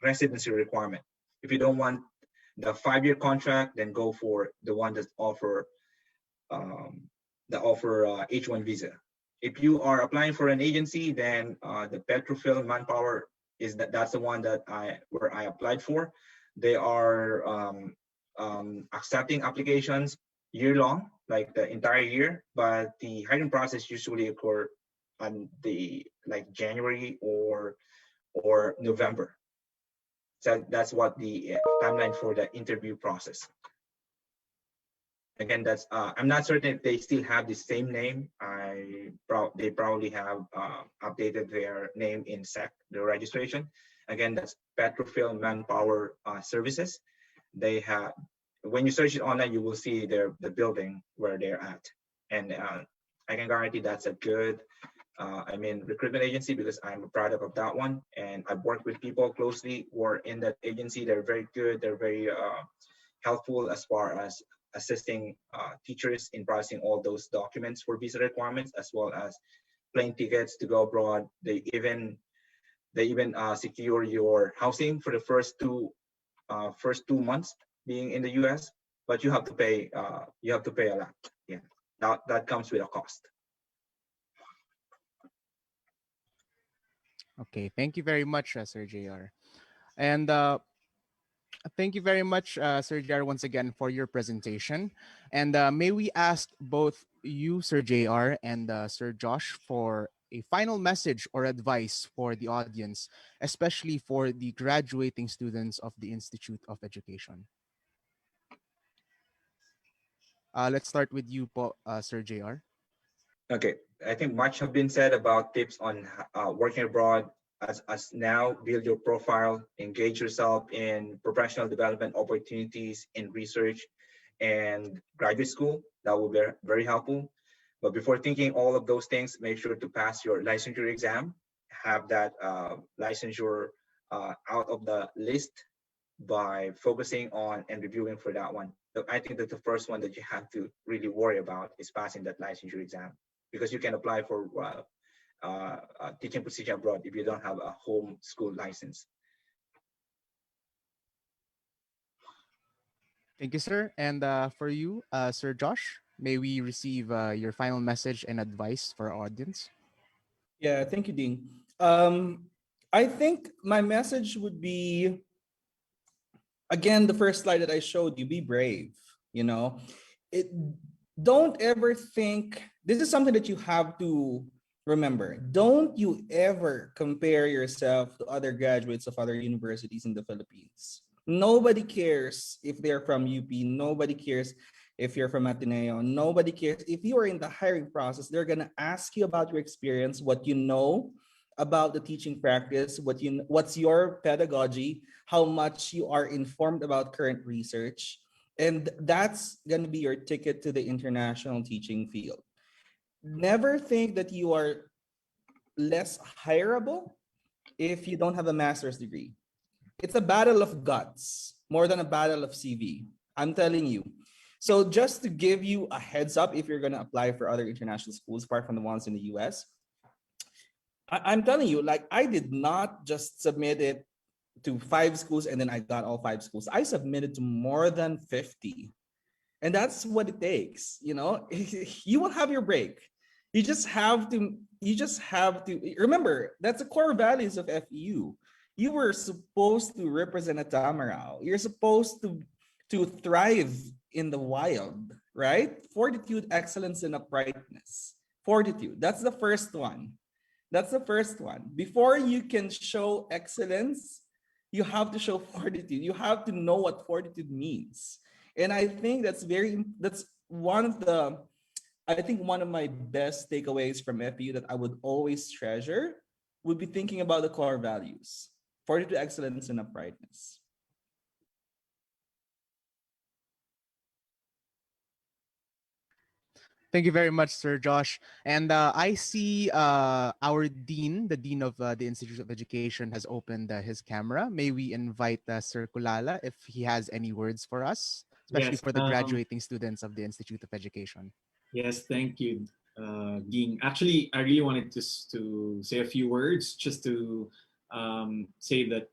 residency requirement. If you don't want the 5-year contract, then go for the one that offer H-1 visa. If you are applying for an agency, then the Petrophil Manpower that's the one that I applied for. They are accepting applications year long, like the entire year, but the hiring process usually occur on the January or November. So that's what the timeline for the interview process. Again, that's I'm not certain if they still have the same name. They probably have updated their name in SEC, the registration. Again, that's Petrophil Manpower Services. They have, when you search it online, you will see the building where they're at, and I can guarantee that's a good recruitment agency, because I'm a product of that one, and I've worked with people closely who are in that agency. They're very good. They're very helpful as far as assisting teachers in processing all those documents for visa requirements, as well as plane tickets to go abroad. They even secure your housing for the first two months being in the U.S. But you have to pay a lot. Yeah, that comes with a cost. Okay, thank you very much, Sir JR. And thank you very much, Sir JR, once again for your presentation. And may we ask both you, Sir JR, and Sir Josh, for a final message or advice for the audience, especially for the graduating students of the Institute of Education. Let's start with you, Sir JR. Okay, I think much have been said about tips on working abroad. As now, build your profile, engage yourself in professional development opportunities in research and graduate school. That will be very helpful. But before thinking all of those things, make sure to pass your licensure exam. Have that licensure out of the list by focusing on and reviewing for that one. So I think that the first one that you have to really worry about is passing that licensure exam, because you can apply for teaching position abroad if you don't have a home school license. Thank you, sir. And for you, Sir Josh, may we receive your final message and advice for our audience? Yeah, thank you, Dean. I think my message would be, again, the first slide that I showed you, be brave. Don't ever think, this is something that you have to remember. Don't you ever compare yourself to other graduates of other universities in the Philippines. Nobody cares if they're from UP. Nobody cares if you're from Ateneo. Nobody cares if you are in the hiring process. They're going to ask you about your experience, what you know about the teaching practice, what's your pedagogy, how much you are informed about current research. And that's going to be your ticket to the international teaching field. Never think that you are less hireable if you don't have a master's degree. It's a battle of guts more than a battle of CV. I'm telling you. So just to give you a heads up, if you're going to apply for other international schools, apart from the ones in the US, I'm telling you, I did not just submit it to 5 schools and then I got all 5 schools. I submitted to more than 50. And that's what it takes. You will have your break. You just have to remember that's the core values of FEU. You were supposed to represent a Tamaraw. You're supposed to thrive in the wild, right? Fortitude, excellence, and uprightness. Fortitude. That's the first one. That's the first one. Before you can show excellence, you have to show fortitude. You have to know what fortitude means. And I think that's one of the I think one of my best takeaways from FEU that I would always treasure would be thinking about the core values: fortitude, excellence, and uprightness. Thank you very much, Sir Josh. And I see our dean, the dean of the Institute of Education, has opened his camera. May we invite Sir Kulala if he has any words for us, especially Yes. for the graduating students of the Institute of Education. Yes, thank you, Ging. Actually, I really wanted to say a few words just to say that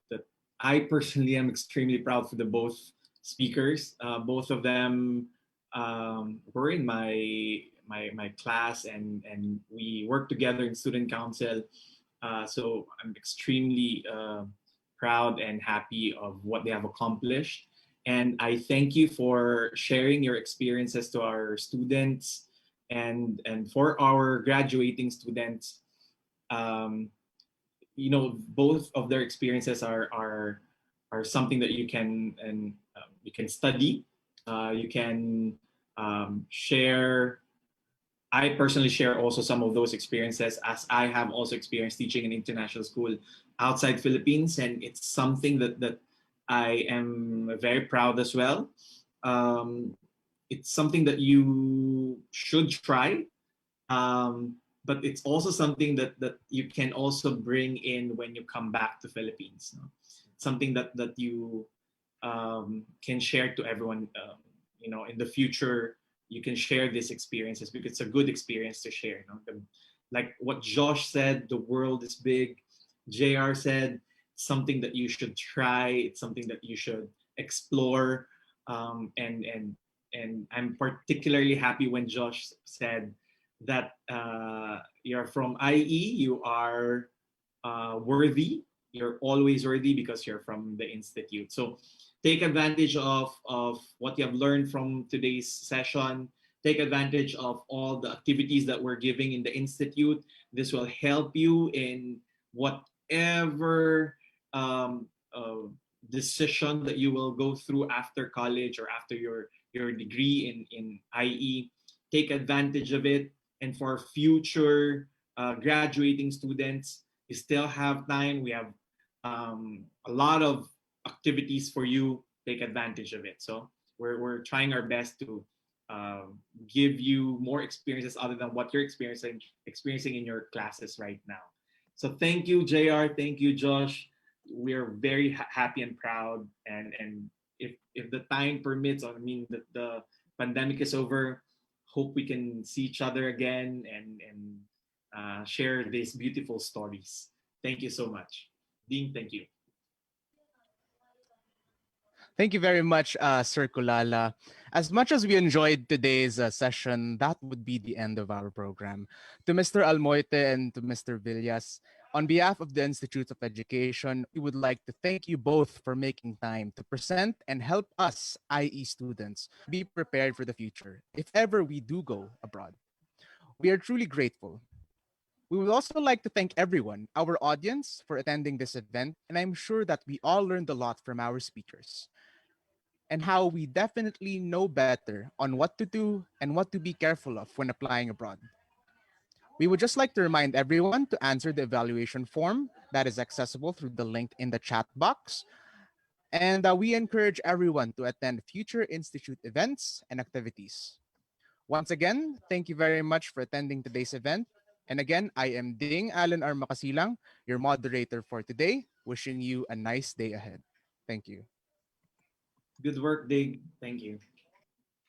I personally am extremely proud for the both speakers. Both of them were in my class, and we worked together in student council. So I'm extremely proud and happy of what they have accomplished. And I thank you for sharing your experiences to our students and for our graduating students. um, Both of their experiences are something that you can study. You can share. I personally share also some of those experiences, as I have also experienced teaching in international school outside Philippines, and it's something that I am very proud as well. Um, it's something that you should try, but it's also something that you can also bring in when you come back to Philippines. No? Something that you can share to everyone. In the future, you can share these experiences because it's a good experience to share. Like what Josh said, the world is big. JR said something that you should try. It's something that you should explore. And I'm particularly happy when Josh said that you're from IE, you are worthy. You're always worthy because you're from the institute. So take advantage of what you have learned from today's session. Take advantage of all the activities that we're giving in the institute. This will help you in whatever um, uh, decision that you will go through after college or after your degree in IE. Take advantage of it. And for future graduating students, you still have time. We have a lot of activities for you. Take advantage of it. So we're trying our best to give you more experiences other than what you're experiencing in your classes right now. So thank you, JR. Thank you, Josh. We are very happy and proud. And if the time permits, I mean the pandemic is over, hope we can see each other again and share these beautiful stories. Thank you so much. Dean, thank you. Thank you very much, Sir Kulala. As much as we enjoyed today's session, that would be the end of our program. To Mr. Almoite and to Mr. Villas, on behalf of the Institute of Education, we would like to thank you both for making time to present and help us, IE students, be prepared for the future if ever we do go abroad. We are truly grateful. We would also like to thank everyone, our audience, for attending this event, and I'm sure that we all learned a lot from our speakers and how we definitely know better on what to do and what to be careful of when applying abroad. We would just like to remind everyone to answer the evaluation form that is accessible through the link in the chat box. And we encourage everyone to attend future Institute events and activities. Once again, thank you very much for attending today's event. And again, I am Ding Alan R. Makasilang, your moderator for today, wishing you a nice day ahead. Thank you. Good work, Dig. Thank you.